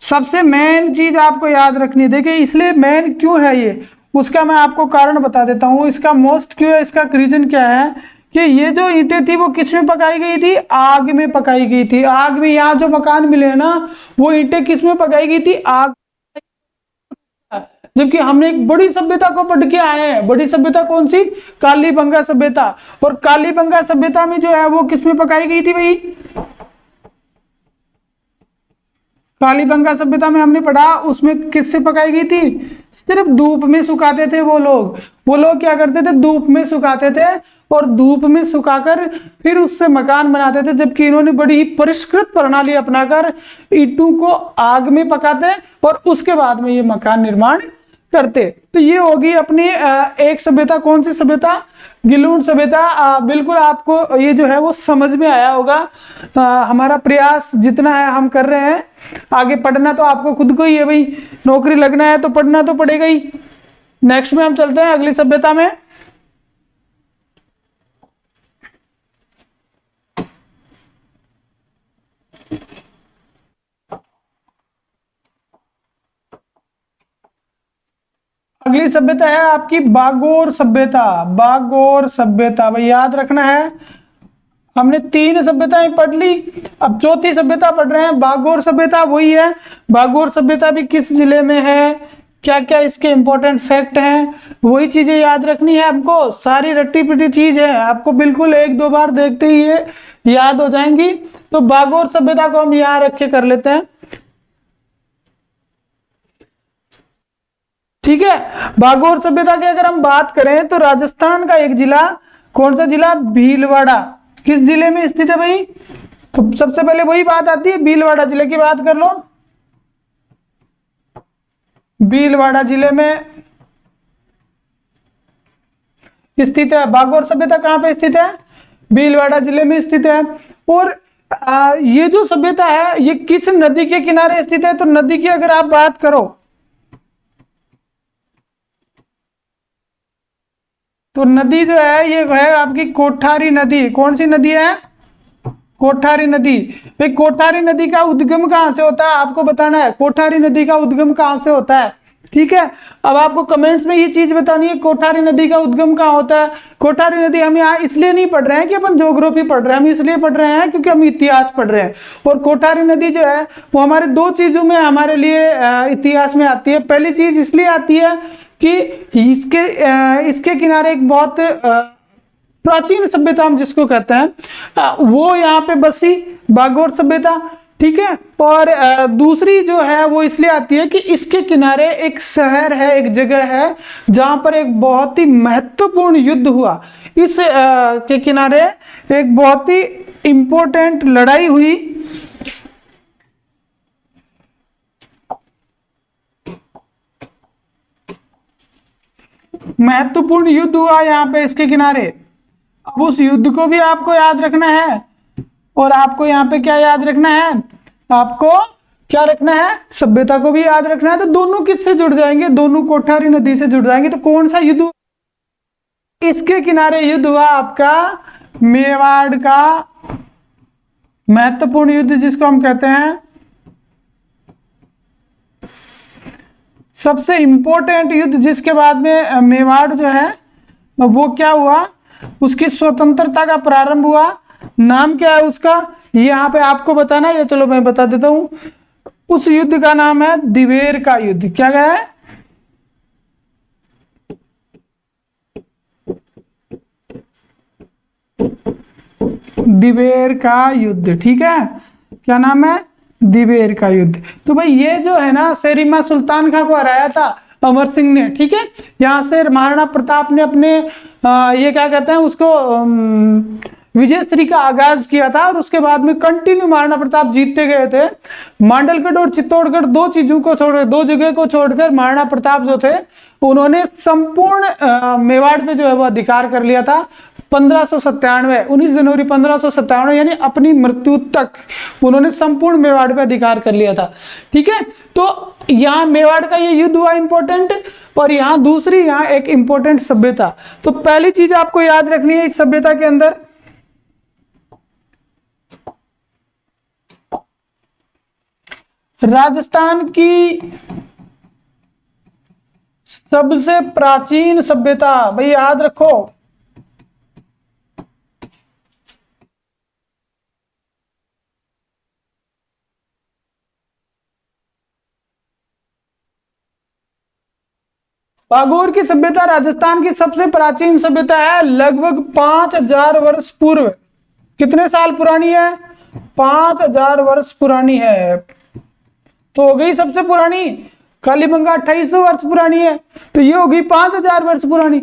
सबसे मेन चीज आपको याद रखनी है। देखिए इसलिए मेन क्यों है ये, उसका मैं आपको कारण बता देता हूं। इसका मोस्ट क्यों है, इसका रीजन क्या है कि ये जो ईंटें थी वो किस में पकाई गई थी, आग में पकाई गई थी। आग में, यहाँ जो मकान मिले हैं ना वो ईंटें किस में पकाई गई थी, आग। जबकि हमने एक बड़ी सभ्यता को पढ़ के आए हैं। बड़ी सभ्यता कौन सी, कालीबंगा सभ्यता। और कालीबंगा सभ्यता में जो है वो किस में पकाई गई थी भाई, कालीबंगा सभ्यता में हमने पढ़ा उसमें किससे पकाई गई थी, सिर्फ धूप में सुखाते थे वो लोग। वो लोग क्या करते थे, धूप में सुखाते थे और धूप में सुखाकर फिर उससे मकान बनाते थे। जबकि इन्होंने बड़ी ही परिष्कृत प्रणाली अपनाकर ईंटों को आग में पकाते और उसके बाद में ये मकान निर्माण करते। तो ये होगी अपनी एक सभ्यता, कौन सी सभ्यता, गिलूण सभ्यता। बिल्कुल आपको ये जो है वो समझ में आया होगा। हमारा प्रयास जितना है हम कर रहे हैं। आगे पढ़ना तो आपको खुद को ही है भाई, नौकरी लगना है तो पढ़ना तो पड़ेगा ही। नेक्स्ट में हम चलते हैं अगली सभ्यता में। अगली सभ्यता है आपकी बागोर सभ्यता। बागोर सभ्यता भाई याद रखना है, हमने 3 सभ्यताएं पढ़ ली, अब चौथी सभ्यता पढ़ रहे हैं बागोर सभ्यता। वही है, बागोर सभ्यता भी किस जिले में है, क्या क्या इसके इंपॉर्टेंट फैक्ट हैं, वही चीजें याद रखनी है हमको। सारी रट्टी पिटी चीज है, आपको बिल्कुल 1-2 बार देखते ही ये याद हो जाएंगी। तो बागोर सभ्यता को हम यहाँ रख के कर लेते हैं, ठीक है। बागोर सभ्यता की अगर हम बात करें तो राजस्थान का एक जिला, कौन सा जिला, भीलवाड़ा, किस जिले में स्थित है भाई, तो सबसे पहले वही बात आती है, भीलवाड़ा जिले की बात कर लो। भीलवाड़ा जिले में स्थित है बागोर सभ्यता। कहां पे स्थित है, भीलवाड़ा जिले में स्थित है। और ये जो सभ्यता है ये किस नदी के किनारे स्थित है, तो नदी की अगर आप बात करो तो नदी जो है ये है आपकी कोठारी नदी। कौन सी नदी है, कोठारी नदी। भाई कोठारी नदी का उद्गम कहां से होता है आपको बताना है, कोठारी नदी का उद्गम कहां से होता है, ठीक है। अब आपको कमेंट्स में ये चीज बतानी है कोठारी नदी का उद्गम कहां होता है। कोठारी नदी हम यहाँ इसलिए नहीं पढ़ रहे हैं कि अपन ज्योग्राफी पढ़ रहे हैं, हम इसलिए पढ़ रहे हैं क्योंकि हम इतिहास पढ़ रहे हैं। और कोठारी नदी जो है वो हमारे 2 चीजों में हमारे लिए इतिहास में आती है। पहली चीज इसलिए आती है कि इसके किनारे एक बहुत प्राचीन सभ्यता हम जिसको कहते हैं वो यहाँ पे बसी, बागोर सभ्यता, ठीक है। और दूसरी जो है वो इसलिए आती है कि इसके किनारे एक शहर है, एक जगह है जहां पर एक बहुत ही महत्वपूर्ण युद्ध हुआ। इस के किनारे एक बहुत ही इंपॉर्टेंट लड़ाई हुई, महत्वपूर्ण युद्ध हुआ यहाँ पे इसके किनारे। अब उस युद्ध को भी आपको याद रखना है, और आपको यहाँ पे क्या याद रखना है, आपको क्या रखना है, सभ्यता को भी याद रखना है। तो दोनों किससे जुड़ जाएंगे, दोनों कोठारी नदी से जुड़ जाएंगे। तो कौन सा युद्ध, इसके किनारे युद्ध हुआ आपका मेवाड़ का महत्वपूर्ण युद्ध, जिसको हम कहते हैं सबसे इंपॉर्टेंट युद्ध, जिसके बाद में मेवाड़ जो है वो क्या हुआ, उसकी स्वतंत्रता का प्रारंभ हुआ। नाम क्या है उसका, यहाँ पे आपको बताना है, चलो मैं बता देता हूं। उस युद्ध का नाम है दिवेर का युद्ध। क्या है, दिवेर का युद्ध, ठीक है। क्या नाम है, दिवेर का युद्ध। तो भाई ये जो है ना शेरिमा सुल्तान खां को हराया था अमर सिंह ने, ठीक है। यहां से महाराणा प्रताप ने अपने ये क्या कहते हैं उसको विजयश्री का आगाज किया था, और उसके बाद में कंटिन्यू महाराणा प्रताप जीतते गए थे। मांडलगढ़ और चित्तौड़गढ़ 2 चीजों को छोड़, 2 जगह को छोड़कर महाराणा प्रताप जो थे उन्होंने संपूर्ण मेवाड़ पे जो है वो अधिकार कर लिया था। 1597 19 जनवरी 1597 यानी अपनी मृत्यु तक उन्होंने संपूर्ण मेवाड़ पे अधिकार कर लिया था, ठीक है। तो यहाँ मेवाड़ का ये युद्ध हुआ इंपॉर्टेंट, और यहाँ दूसरी यहाँ एक इंपॉर्टेंट सभ्यता। तो पहली चीज आपको याद रखनी है इस सभ्यता के अंदर, राजस्थान की सबसे प्राचीन सभ्यता, भाई याद रखो, बागोर की सभ्यता राजस्थान की सबसे प्राचीन सभ्यता है, लगभग 5000 वर्ष पूर्व। कितने साल पुरानी है, 5000 वर्ष पुरानी है। तो हो गई सबसे पुरानी। कालीबंगा 2800 वर्ष पुरानी है, तो ये हो गई 5000 वर्ष पुरानी।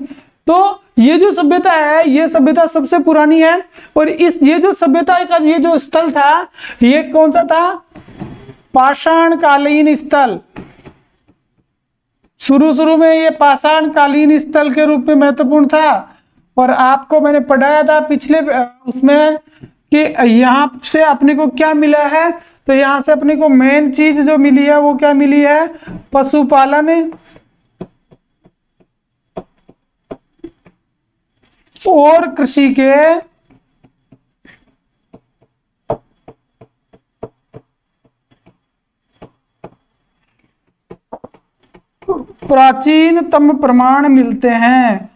तो ये जो सभ्यता है ये सभ्यता सबसे पुरानी है। और इस ये जो सभ्यता का ये जो स्थल था ये कौन सा था, पाषाण कालीन स्थल। शुरू में ये पाषाण कालीन स्थल के रूप में महत्वपूर्ण था। और आपको मैंने पढ़ाया था पिछले उसमें कि यहाँ से अपने को क्या मिला है, तो यहाँ से अपने को मेन चीज जो मिली है वो क्या मिली है, पशुपालन और कृषि के प्राचीनतम प्रमाण मिलते हैं,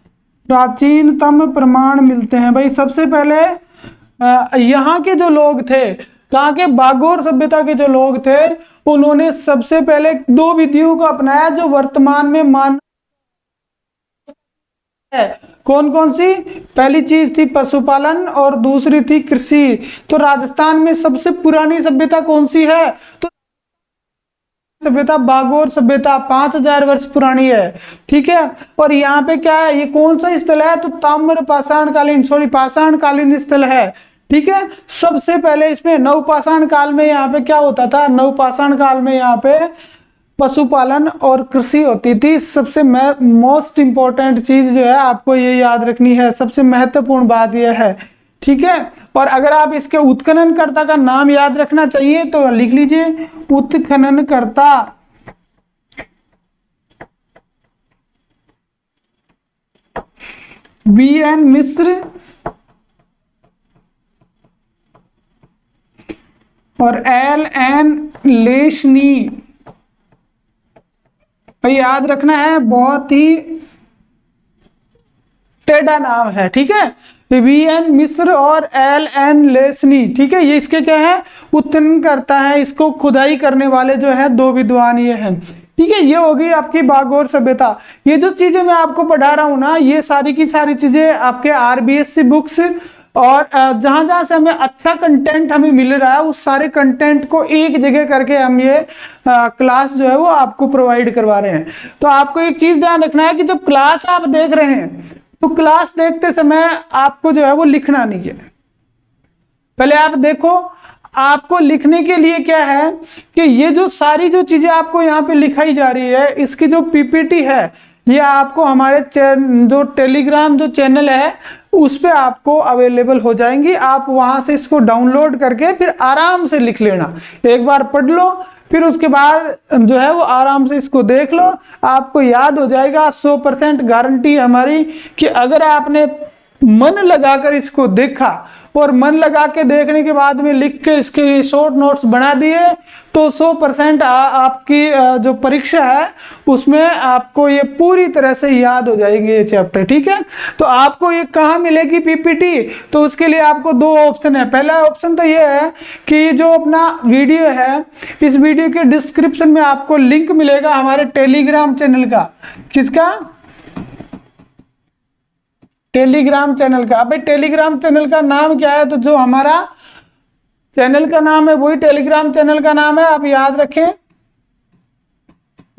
प्राचीनतम प्रमाण मिलते हैं भाई। सबसे पहले यहाँ के जो लोग थे, कहाँ के, बागोर सभ्यता के जो लोग थे, उन्होंने सबसे पहले दो विधियों को अपनाया जो वर्तमान में मान है। कौन कौन सी? पहली चीज थी पशुपालन और दूसरी थी कृषि। तो राजस्थान में सबसे पुरानी सभ्यता कौन सी है? तो सभ्यता बागोर सभ्यता 5000 वर्ष पुरानी है, ठीक है। और यहाँ पे क्या है, ये कौन सा स्थल है? तो ताम्र पाषाणकालीन, सॉरी पाषाणकालीन स्थल है, ठीक है। सबसे पहले इसमें नवपाषाण काल में यहाँ पे क्या होता था? नवपाषाण काल में यहाँ पे पशुपालन और कृषि होती थी। सबसे मोस्ट इंपॉर्टेंट चीज जो है आपको ये याद रखनी है, सबसे महत्वपूर्ण बात यह है, ठीक है। और अगर आप इसके उत्खननकर्ता का नाम याद रखना चाहिए तो लिख लीजिए उत्खननकर्ता। VN मिश्र और LN लेशनी, भाई याद रखना है, बहुत ही टेढ़ा नाम है, ठीक है। VN मिश्र और LN लेसनी, ठीक है। ये इसके क्या है? उत्खनन करता है, इसको खुदाई करने वाले जो है दो विद्वान ये हैं, ठीक है। ये हो गई आपकी बागोर सभ्यता। ये जो चीजें मैं आपको पढ़ा रहा हूं ना, ये सारी की सारी चीजें आपके RBSC बुक्स और जहां जहां से हमें अच्छा कंटेंट हमें मिल रहा है उस सारे कंटेंट को एक जगह करके हम ये क्लास जो है वो आपको प्रोवाइड करवा रहे हैं। तो आपको एक चीज ध्यान रखना है कि जब क्लास आप देख रहे हैं तो क्लास देखते समय आपको जो है वो लिखना नहीं है। पहले आप देखो, आपको लिखने के लिए क्या है कि ये जो सारी जो चीजें आपको यहाँ पे लिखाई जा रही है, इसकी जो PPT है ये आपको हमारे जो टेलीग्राम जो चैनल है उस पे आपको अवेलेबल हो जाएंगी। आप वहां से इसको डाउनलोड करके फिर आराम से लिख लेना, एक बार पढ़ लो, फिर उसके बाद जो है वो आराम से इसको देख लो, आपको याद हो जाएगा। 100% गारंटी हमारी कि अगर आपने मन लगाकर इसको देखा और मन लगा के देखने के बाद में लिख के इसके शॉर्ट नोट्स बना दिए तो 100% आपकी जो परीक्षा है उसमें आपको ये पूरी तरह से याद हो जाएंगे ये चैप्टर, ठीक है। तो आपको ये कहाँ मिलेगी PPT? तो उसके लिए आपको दो ऑप्शन है। पहला ऑप्शन तो ये है कि जो अपना वीडियो है, इस वीडियो के डिस्क्रिप्शन में आपको लिंक मिलेगा हमारे टेलीग्राम चैनल का। किसका? टेलीग्राम चैनल का। भाई टेलीग्राम चैनल का नाम क्या है? तो जो हमारा चैनल का नाम है वही टेलीग्राम चैनल का नाम है, आप याद रखें,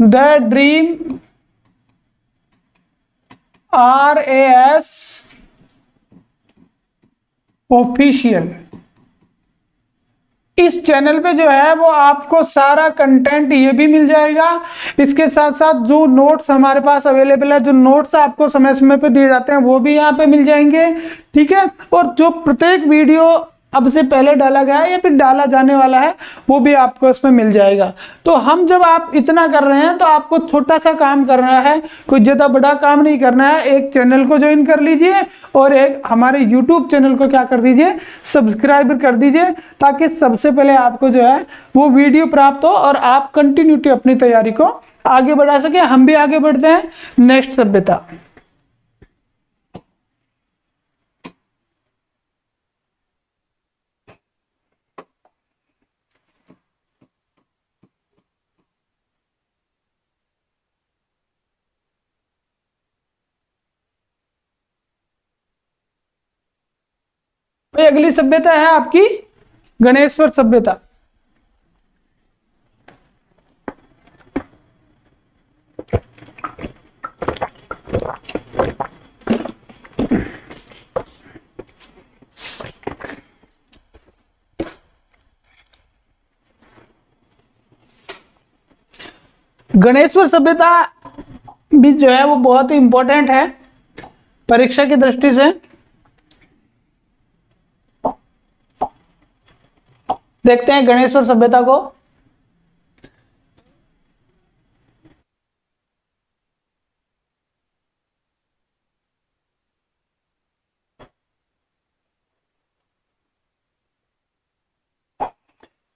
द ड्रीम RAS ऑफिशियल। इस चैनल पे जो है वो आपको सारा कंटेंट ये भी मिल जाएगा, इसके साथ साथ जो नोट्स हमारे पास अवेलेबल है, जो नोट्स आपको समय समय पे दिए जाते हैं वो भी यहाँ पे मिल जाएंगे, ठीक है। और जो प्रत्येक वीडियो अब से पहले डाला गया है या फिर डाला जाने वाला है वो भी आपको इसमें मिल जाएगा। तो हम जब आप इतना कर रहे हैं तो आपको छोटा सा काम करना है, कोई ज़्यादा बड़ा काम नहीं करना है। एक चैनल को ज्वाइन कर लीजिए और एक हमारे YouTube चैनल को क्या कर दीजिए, सब्सक्राइब कर दीजिए, ताकि सबसे पहले आपको जो है वो वीडियो प्राप्त हो और आप कंटिन्यूटी अपनी तैयारी को आगे बढ़ा सके। हम भी आगे बढ़ते हैं नेक्स्ट सभ्यता। अगली सभ्यता है आपकी गणेश्वर सभ्यता। गणेश्वर सभ्यता भी जो है वो बहुत ही इंपॉर्टेंट है परीक्षा की दृष्टि से। देखते हैं गणेश्वर सभ्यता को।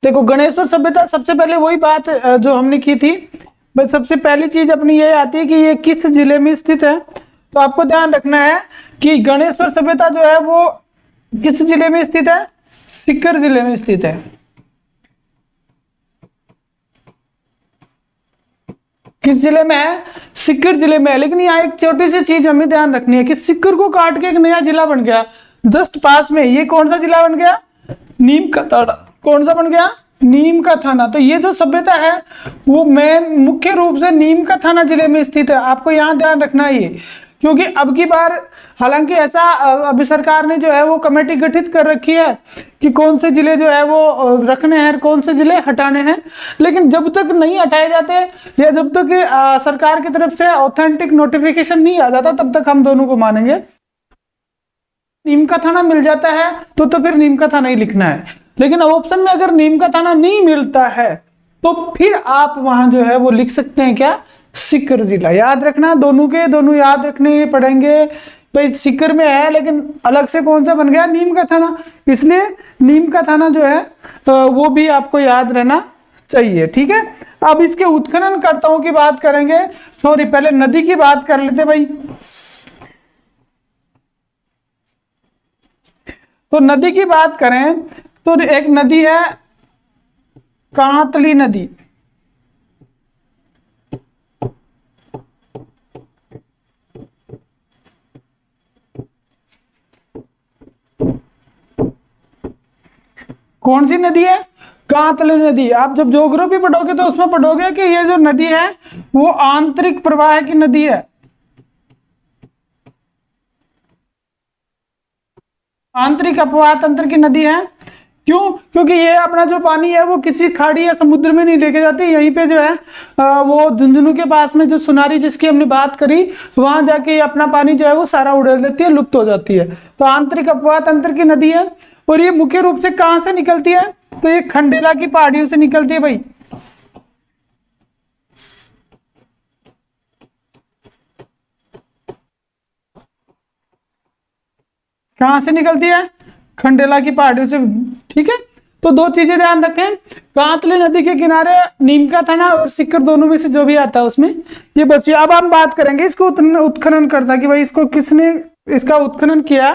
देखो गणेश्वर सभ्यता, सबसे पहले वही बात जो हमने की थी भाई सबसे पहली चीज अपनी ये आती है कि ये किस जिले में स्थित है। तो आपको ध्यान रखना है कि गणेश्वर सभ्यता जो है वो किस जिले में स्थित है, सीकर जिले में स्थित है। किस जिले में है, सीकर जिले में है। लेकिन यहाँ एक छोटी सी चीज हमें ध्यान रखनी है कि सीकर को काट के एक नया जिला बन गया जस्ट पास में। ये कौन सा जिला बन गया, नीम का थाना। कौन सा बन गया, नीम का थाना। तो ये जो सभ्यता है वो मेन मुख्य रूप से नीम का थाना जिले में स्थित है। आपको यहाँ ध्यान रखना है ये, क्योंकि अब की बार हालांकि ऐसा अभी सरकार ने जो है वो कमेटी गठित कर रखी है कि कौन से जिले जो है वो रखने हैं, कौन से जिले हटाने हैं। लेकिन जब तक नहीं हटाए जाते या जब तक सरकार की तरफ से ऑथेंटिक नोटिफिकेशन नहीं आ जाता तब तक हम दोनों को मानेंगे। नीम का थाना मिल जाता है तो फिर नीम का थाना ही लिखना है। लेकिन ऑप्शन में अगर नीम का थाना नहीं मिलता है तो फिर आप वहां जो है वो लिख सकते हैं क्या, सीकर जिला। याद रखना, दोनों के दोनों याद रखने पड़ेंगे। भाई सीकर में है लेकिन अलग से कौन सा बन गया, नीम का थाना। इसलिए नीम का थाना जो है वो भी आपको याद रहना चाहिए। ठीक है, अब इसके उत्खननकर्ताओं की बात करेंगे। सॉरी, पहले नदी की बात कर लेते भाई। तो नदी की बात करें तो एक नदी है कांतली नदी। कौन सी नदी है, कांतली नदी। आप जब ज्योग्राफी पढ़ोगे तो उसमें पढ़ोगे कि ये जो नदी है वो आंतरिक प्रवाह की नदी है। आंतरिक अपवाह तंत्र की नदी है। क्यों, क्योंकि ये अपना जो पानी है वो किसी खाड़ी या समुद्र में नहीं लेके जाती। यहीं पे जो है वो झुंझुनू के पास में जो सुनारी जिसकी हमने बात करी वहां जाके अपना पानी जो है वो सारा उड़ेल देती है, लुप्त हो जाती है। तो आंतरिक अपवाह तंत्र की नदी है। और ये मुख्य रूप से कहां से निकलती है, तो ये खंडेला की पहाड़ियों से निकलती है भाई। कहां से निकलती है, खंडेला की पहाड़ियों से। ठीक है, तो दो चीजें ध्यान रखें, कांतली नदी के किनारे नीम का थाना और सीकर, दोनों में से जो भी आता है उसमें ये बचिए। अब हम बात करेंगे इसको उत्खनन करता कि भाई इसको किसने इसका उत्खनन किया।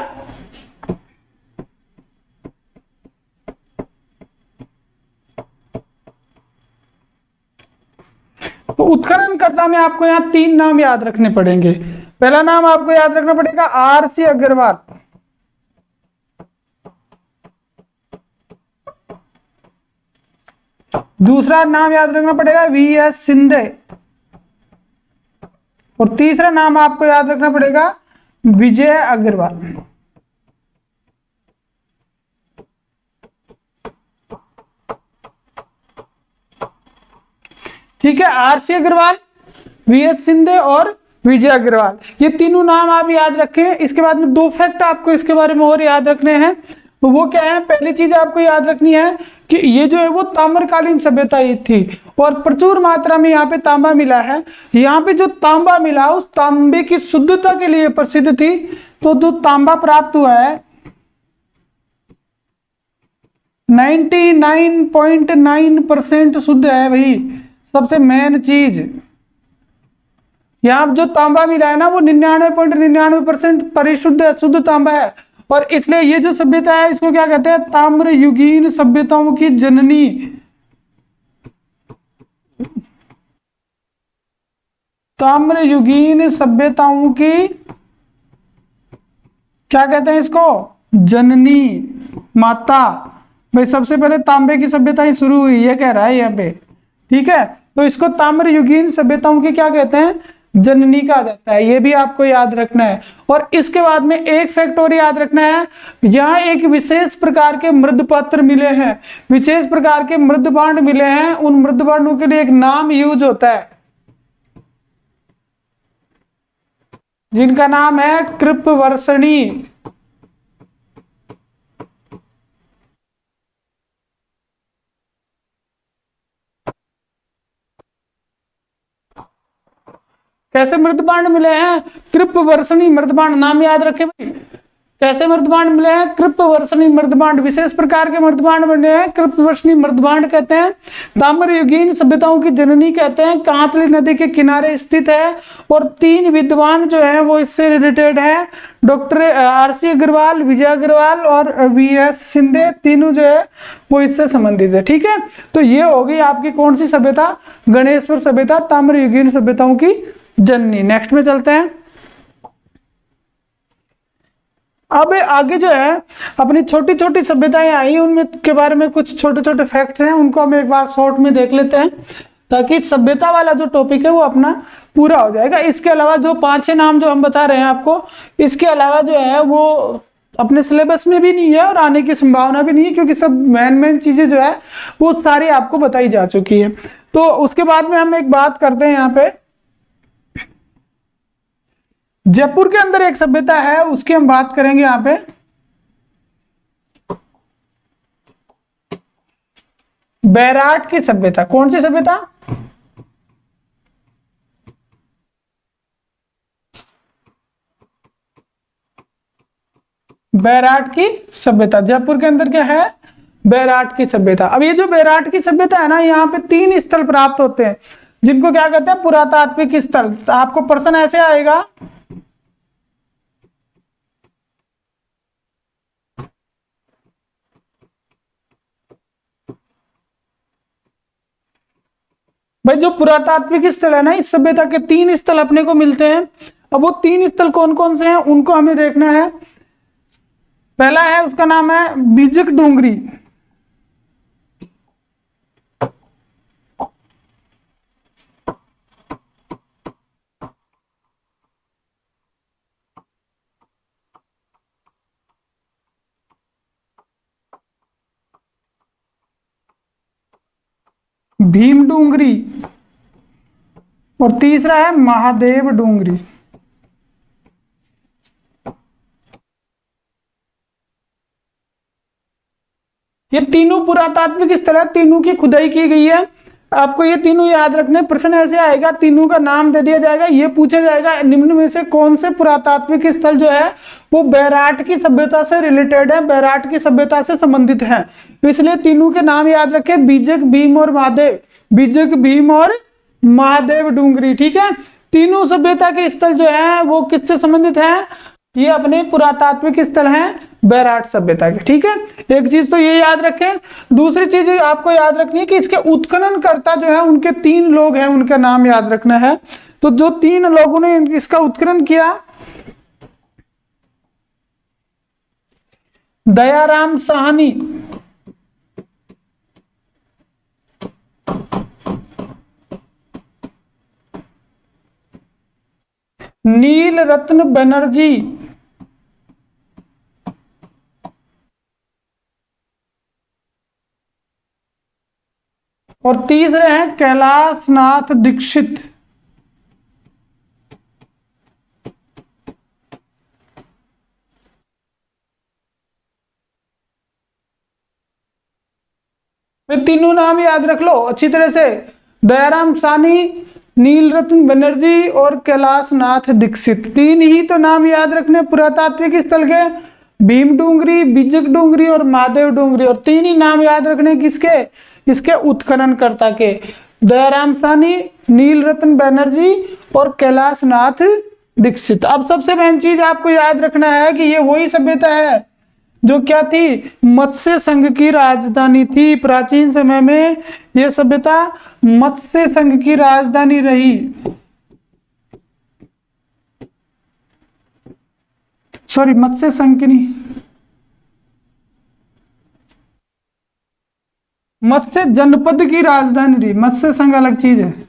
तो उत्खननकर्ता में आपको यहाँ 3 नाम याद रखने पड़ेंगे। पहला नाम आपको याद रखना पड़ेगा आर.सी. अग्रवाल। दूसरा नाम याद रखना पड़ेगा वी.एस. सिंधे। और तीसरा नाम आपको याद रखना पड़ेगा विजय अग्रवाल। ठीक है, आर.सी. अग्रवाल, वी.एस. सिंधे और विजय अग्रवाल, ये तीनों नाम आप याद रखें। इसके बाद में 2 फैक्ट आपको इसके बारे में और याद रखने हैं। तो वो क्या है, पहली चीज आपको याद रखनी है कि ये जो है वो ताम्रकालीन सभ्यता ही थी और प्रचुर मात्रा में यहाँ पे तांबा मिला है। यहाँ पे जो तांबा मिला उस तांबे की शुद्धता के लिए प्रसिद्ध थी। तो जो तांबा प्राप्त हुआ है 99.9% शुद्ध है भाई। सबसे मेन चीज यहाँ जो तांबा मिला है ना वो 99.99% परिशुद्ध शुद्ध तांबा है। और इसलिए ये जो सभ्यता है इसको क्या कहते हैं, ताम्र युगीन सभ्यताओं की जननी। ताम्र युगीन सभ्यताओं की क्या कहते हैं इसको, जननी, माता। भाई सबसे पहले तांबे की सभ्यता ही शुरू हुई, ये कह रहा है यहाँ पे। ठीक है, तो इसको ताम्र युगीन सभ्यताओं की क्या कहते हैं, जननी कहा जाता है। ये भी आपको याद रखना है। और इसके बाद में एक फैक्ट और याद रखना है, यहाँ एक विशेष प्रकार के मृदपात्र मिले हैं, विशेष प्रकार के मृदभांड मिले हैं। उन मृदभांडों के लिए एक नाम यूज होता है जिनका नाम है कृपवर्षणी। कैसे मृदभांड मिले हैं, कृपवर्षणी मृदभांड, नाम याद रखे भाई। कैसे मृदभांड मिले हैं? कृप्तवर्षणी मृदभांड, विशेष प्रकार के मृदभांड बने हैं, कृप्तवर्षणी मृदभांड कहते हैं। ताम्रयुगीन सभ्यताओं की जननी कहते हैं, कांतली नदी के किनारे स्थित है। और 3 विद्वान जो है वो इससे रिलेटेड है, डॉक्टर आरसी अग्रवाल, विजय अग्रवाल और वीएस शिंदे, तीनों जो है वो इससे संबंधित है। ठीक है, तो ये हो गई आपकी कौन सी सभ्यता? गणेश्वर सभ्यता, ताम्रयुगीन सभ्यताओं की जननी। नेक्स्ट में चलते हैं। अब आगे जो है अपनी छोटी छोटी सभ्यताएं आई, उनमें के बारे में कुछ छोटे छोटे फैक्ट्स हैं, उनको हम एक बार शॉर्ट में देख लेते हैं ताकि सभ्यता वाला जो टॉपिक है वो अपना पूरा हो जाएगा। इसके अलावा जो 5-6 नाम जो हम बता रहे हैं आपको, इसके अलावा जो है वो अपने सिलेबस में भी नहीं है और आने की संभावना भी नहीं है, क्योंकि सब मेन चीजें जो है वो सारी आपको बताई जा चुकी है। तो उसके बाद में हम एक बात करते हैं यहाँ पे, जयपुर के अंदर एक सभ्यता है, उसकी हम बात करेंगे यहां पे। बैराट की सभ्यता। कौन सी सभ्यता? बैराट की सभ्यता। जयपुर के अंदर क्या है? बैराट की सभ्यता। अब ये जो बैराट की सभ्यता है ना, यहाँ पे 3 स्थल प्राप्त होते हैं, जिनको क्या कहते हैं? पुरातात्विक स्थल। तो आपको प्रश्न ऐसे आएगा, भाई जो पुरातात्विक स्थल है ना, इस सभ्यता के 3 स्थल अपने को मिलते हैं। अब वो 3 स्थल कौन कौन से हैं उनको हमें देखना है। पहला है, उसका नाम है बीजक डूंगरी। भीम डूंगरी। और तीसरा है महादेव डूंगरी। ये तीनों पुरातात्विक स्थल है, तीनों की खुदाई की गई है। आपको ये तीनों याद रखने। प्रश्न ऐसे आएगा, तीनों का नाम दे दिया जाएगा, ये पूछा जाएगा निम्न में से कौन से पुरातात्विक स्थल जो है वो बैराट की सभ्यता से रिलेटेड है, बैराट की सभ्यता से संबंधित है। इसलिए तीनों के नाम याद रखे, बीजक, भीम और महादेव। बीजक, भीम और महादेव डूंगरी। ठीक है, तीनों सभ्यता के स्थल जो है वो किससे संबंधित है? ये अपने पुरातात्विक स्थल हैं बैराट सभ्यता के। ठीक है, एक चीज तो ये याद रखें। दूसरी चीज आपको याद रखनी है कि इसके उत्खननकर्ता जो है उनके 3 लोग हैं, उनका नाम याद रखना है। तो जो 3 लोगों ने इसका उत्खनन किया, दयाराम साहनी, नील रत्न बनर्जी और तीसरे हैं कैलाश नाथ दीक्षित। तीनों नाम याद रख लो अच्छी तरह से, दयाराम साहनी, नील रत्न बनर्जी और कैलाश नाथ दीक्षित। 3 ही तो नाम याद रखने पुरातात्विक स्थल के, भीम डूंगरी, बीजक डूंगरी और महादेव डूंगरी। और 3 ही नाम याद रखने किसके? इसके उत्खननकर्ता के, दयाराम साहनी, नील रत्न बनर्जी और कैलाश नाथ दीक्षित। अब सबसे मेन चीज आपको याद रखना है कि ये वही सभ्यता है जो क्या थी? मत्स्य संघ की राजधानी थी। प्राचीन समय में यह सभ्यता मत्स्य संघ की राजधानी रही। सॉरी, मत्स्य संघ की नहीं, मत्स्य जनपद की राजधानी रही। मत्स्य संघ अलग चीज है।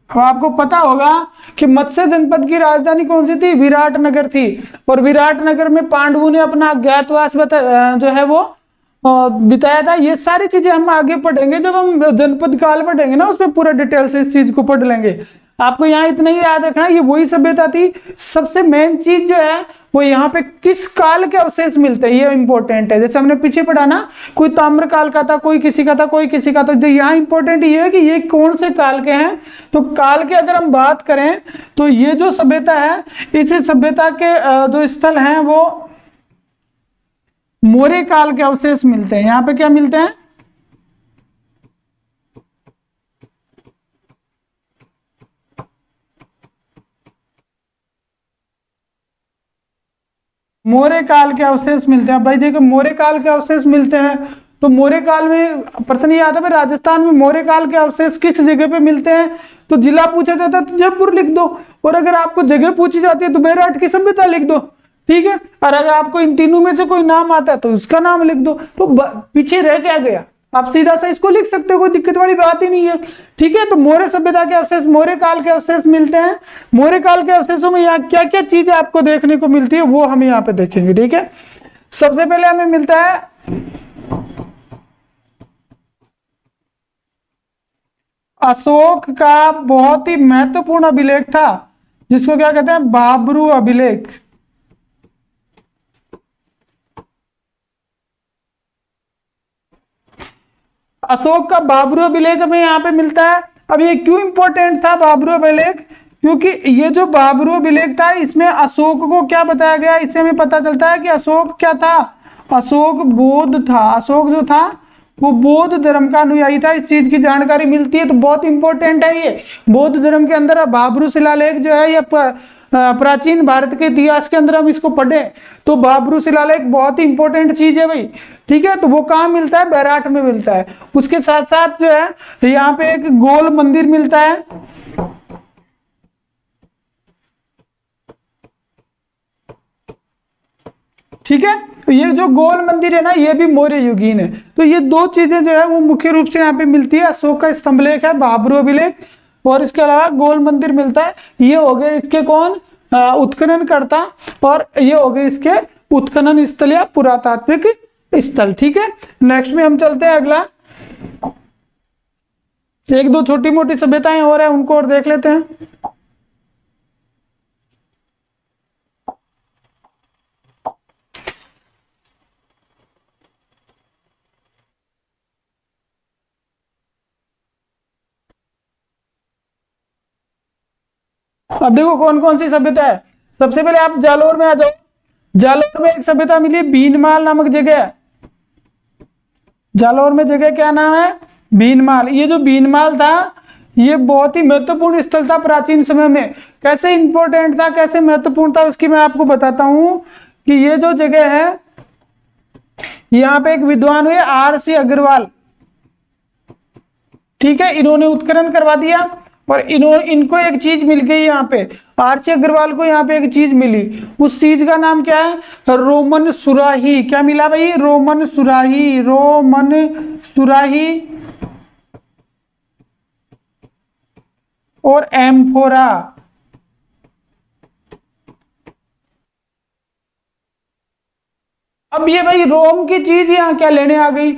अब आपको पता होगा कि मत्स्य जनपद की राजधानी कौन सी थी? विराटनगर थी। और विराटनगर में पांडवों ने अपना अज्ञातवास जो है वो बिताया था। ये सारी चीजें हम आगे पढ़ेंगे, जब हम जनपद काल पढ़ेंगे ना, उसमें पूरा डिटेल से इस चीज को पढ़ लेंगे। आपको यहाँ इतना ही याद रखना, ये वही सभ्यता थी। सबसे मेन चीज जो है वो यहाँ पे किस काल के अवशेष मिलते हैं, ये इंपॉर्टेंट है। जैसे हमने पीछे पढ़ा ना, कोई ताम्र काल का था, कोई किसी का था, कोई किसी का था। तो यहाँ इंपॉर्टेंट ये है कि ये कौन से काल के हैं। तो काल के अगर हम बात करें तो ये जो सभ्यता है, इस सभ्यता के जो स्थल हैं वो मौर्य काल के अवशेष मिलते हैं। यहाँ पे क्या मिलते हैं, मौर्य काल के अवशेष मिलते हैं। भाई देखो मौर्य काल के अवशेष मिलते हैं, तो मौर्य काल में प्रश्न ये आता है राजस्थान में मौर्य काल के अवशेष किस जगह पे मिलते हैं। तो जिला पूछा जाता है तो जयपुर लिख दो, और अगर आपको जगह पूछी जाती है तो बेरठ की सभ्यता लिख दो, ठीक है। और अगर आपको इन तीनों में से कोई नाम आता है तो उसका नाम लिख दो। तो पीछे रह क्या गया, आप सीधा सा इसको लिख सकते हो, कोई दिक्कत वाली बात ही नहीं है, ठीक है। तो मौर्य सभ्यता के अवशेष, मौर्य काल के अवशेष मिलते हैं। मौर्य काल के अवशेषों में यहाँ क्या क्या चीजें आपको देखने को मिलती है वो हम यहाँ पे देखेंगे, ठीक है। सबसे पहले हमें मिलता है अशोक का बहुत ही महत्वपूर्ण अभिलेख था, जिसको क्या कहते हैं, बाबरू अभिलेख। अशोक का बाबरू अभिलेख हमें यहाँ पे मिलता है। अब ये क्यों इंपॉर्टेंट था बाबरू अभिलेख, क्योंकि ये जो बाबरू अभिलेख था इसमें अशोक को क्या बताया गया, इससे हमें पता चलता है कि अशोक क्या था, अशोक बौद्ध था। अशोक जो था वो बौद्ध धर्म का अनुयायी था, इस चीज की जानकारी मिलती है। तो बहुत इंपॉर्टेंट है ये। बौद्ध धर्म के अंदर बाबरू शिलालेख जो है, या प्राचीन भारत के इतिहास के अंदर हम इसको पढ़े तो बाबरू शिलालेख बहुत ही इंपॉर्टेंट चीज है भाई, ठीक है। तो वो कहाँ मिलता है, बैराठ में मिलता है। उसके साथ साथ जो है यहाँ पे एक गोल मंदिर मिलता है, ठीक है। तो ये जो गोल मंदिर है ना, ये भी मौर्य युगीन है। तो ये दो चीजें जो है वो मुख्य रूप से यहाँ पे मिलती है। अशोक का स्तंभलेख है, बाबरू अभिलेख, और इसके अलावा गोल मंदिर मिलता है। ये हो गए इसके कौन, उत्खनन करता, और ये हो गए इसके उत्खनन स्थल या पुरातात्विक स्थल, ठीक है। नेक्स्ट में हम चलते हैं अगला, एक दो छोटी मोटी सभ्यताएं और है उनको और देख लेते हैं। अब देखो कौन कौन सी सभ्यता है। सबसे पहले आप जालोर में आ जाओ। जालोर में एक सभ्यता मिली, बीनमाल नामक जगह है। जालोर में जगह क्या नाम है, बीनमाल। ये जो बीनमाल था ये बहुत ही महत्वपूर्ण स्थल था प्राचीन समय में। कैसे इंपॉर्टेंट था, कैसे महत्वपूर्ण था, उसकी मैं आपको बताता हूं कि ये जो जगह है, यहाँ पे एक विद्वान हुए R.C. अग्रवाल, ठीक है। इन्होंने उत्खनन करवा दिया और इनको एक चीज मिल गई यहाँ पे। R.C. अग्रवाल को यहाँ पे एक चीज मिली, उस चीज का नाम क्या है, रोमन सुराही। क्या मिला भाई, रोमन सुराही, रोमन सुराही और एम्फोरा। अब ये भाई रोम की चीज यहाँ क्या लेने आ गई,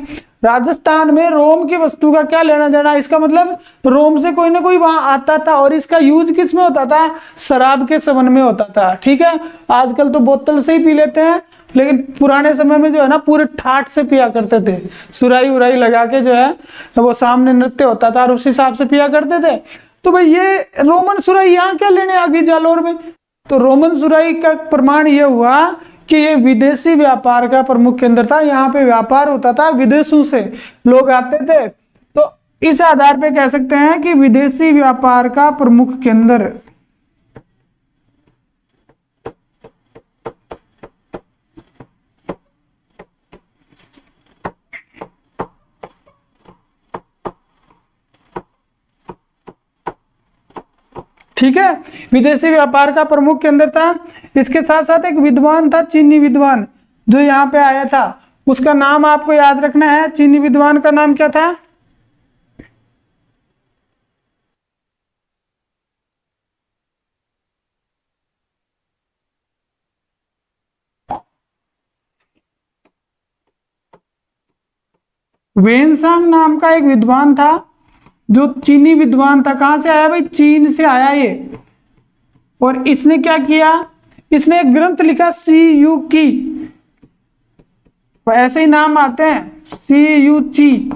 राजस्थान में रोम की वस्तु का क्या लेना देना। इसका मतलब रोम से कोई ना कोई वहां आता था, और इसका यूज किस में होता था, शराब के सेवन में होता था, ठीक है। आजकल तो बोतल से ही पी लेते हैं, लेकिन पुराने समय में जो है ना पूरे ठाठ से पिया करते थे, सुराई उराई लगा के जो है वो सामने नृत्य होता था और उस हिसाब से पिया करते थे। तो भाई ये रोमन सुराई यहाँ क्या लेने आ गई जालोर में। तो रोमन सुराई का प्रमाण ये हुआ कि ये विदेशी व्यापार का प्रमुख केंद्र था। यहाँ पे व्यापार होता था, विदेशों से लोग आते थे। तो इस आधार पे कह सकते हैं कि विदेशी व्यापार का प्रमुख केंद्र। ठीक है, विदेशी व्यापार का प्रमुख केंद्र था। इसके साथ साथ एक विद्वान था, चीनी विद्वान, जो यहाँ पे आया था। उसका नाम आपको याद रखना है। चीनी विद्वान का नाम क्या था, वेनसांग नाम का एक विद्वान था। जो चीनी विद्वान था, कहां से आया भाई, चीन से आया ये। और इसने क्या किया, इसने एक ग्रंथ लिखा सी यू की, ऐसे ही नाम आते हैं, सी यू ची,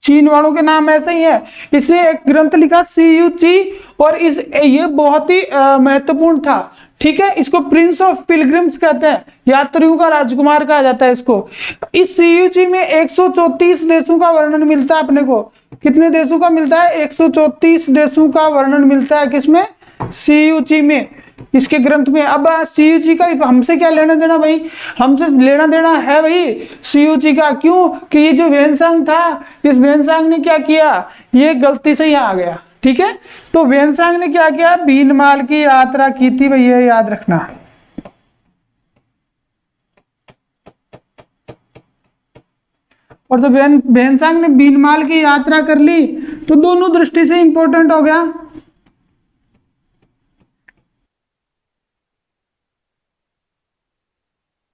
चीन वालों के नाम ऐसे ही है। इसने एक ग्रंथ लिखा सी यू ची, और ये बहुत ही महत्वपूर्ण था, ठीक है। इसको प्रिंस ऑफ पिलग्रिम्स कहते हैं, यात्रियों का राजकुमार कहा जाता है इसको। इस सीयूची में 134 देशों का वर्णन मिलता है अपने को। कितने देशों का मिलता है, 134 देशों का वर्णन मिलता है किसमें, सीयूची में, इसके ग्रंथ में। अब सीयूची का हमसे क्या लेना देना भाई, हमसे लेना देना है भाई सीयूची का। क्यों कि ये जो वेनसांग था, इस वेनसांग ने क्या किया, ये गलती से यहाँ आ गया, ठीक है। तो वेनसांग ने क्या किया, भीनमाल की यात्रा की थी भैया, याद रखना। और जब वेनसांग ने भीनमाल की यात्रा कर ली तो दोनों दृष्टि से इंपॉर्टेंट हो गया।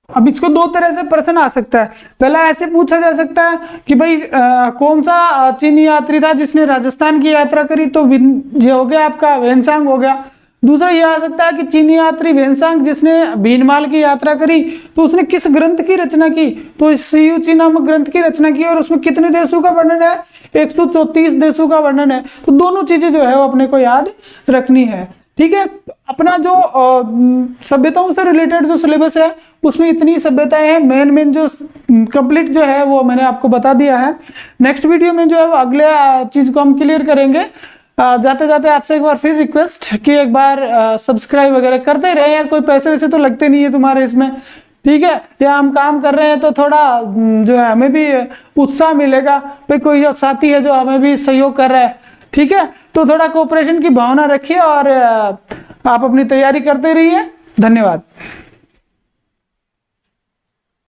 अब इसको दो तरह से प्रश्न आ सकता है। पहला ऐसे पूछा जा सकता है कि भाई कौन सा चीनी यात्री था जिसने राजस्थान की यात्रा करी, तो ये हो गया आपका वेनसांग हो गया। दूसरा यह आ सकता है कि चीनी यात्री वेनसांग जिसने भीनमाल की यात्रा करी, तो उसने किस ग्रंथ की रचना की, तो सीयूची नामक ग्रंथ की रचना की, और उसमें कितने देशों का वर्णन है, 134 देशों का वर्णन है। तो दोनों चीजें जो है वो अपने को याद रखनी है, ठीक है। अपना जो सभ्यताओं से रिलेटेड जो सिलेबस है उसमें इतनी सभ्यताएं हैं, मेन जो कंप्लीट जो है वो मैंने आपको बता दिया है। नेक्स्ट वीडियो में जो है वो अगले चीज को हम क्लियर करेंगे। जाते जाते आपसे एक बार फिर रिक्वेस्ट कि एक बार सब्सक्राइब वगैरह करते रहे यार, कोई पैसे वैसे तो लगते नहीं है तुम्हारे इसमें, ठीक है। या हम काम कर रहे हैं तो थोड़ा जो है हमें भी उत्साह मिलेगा, भाई कोई साथी है जो हमें भी सहयोग कर रहा है, ठीक है। तो थोड़ा कोऑपरेशन की भावना रखिए और आप अपनी तैयारी करते रहिए। धन्यवाद।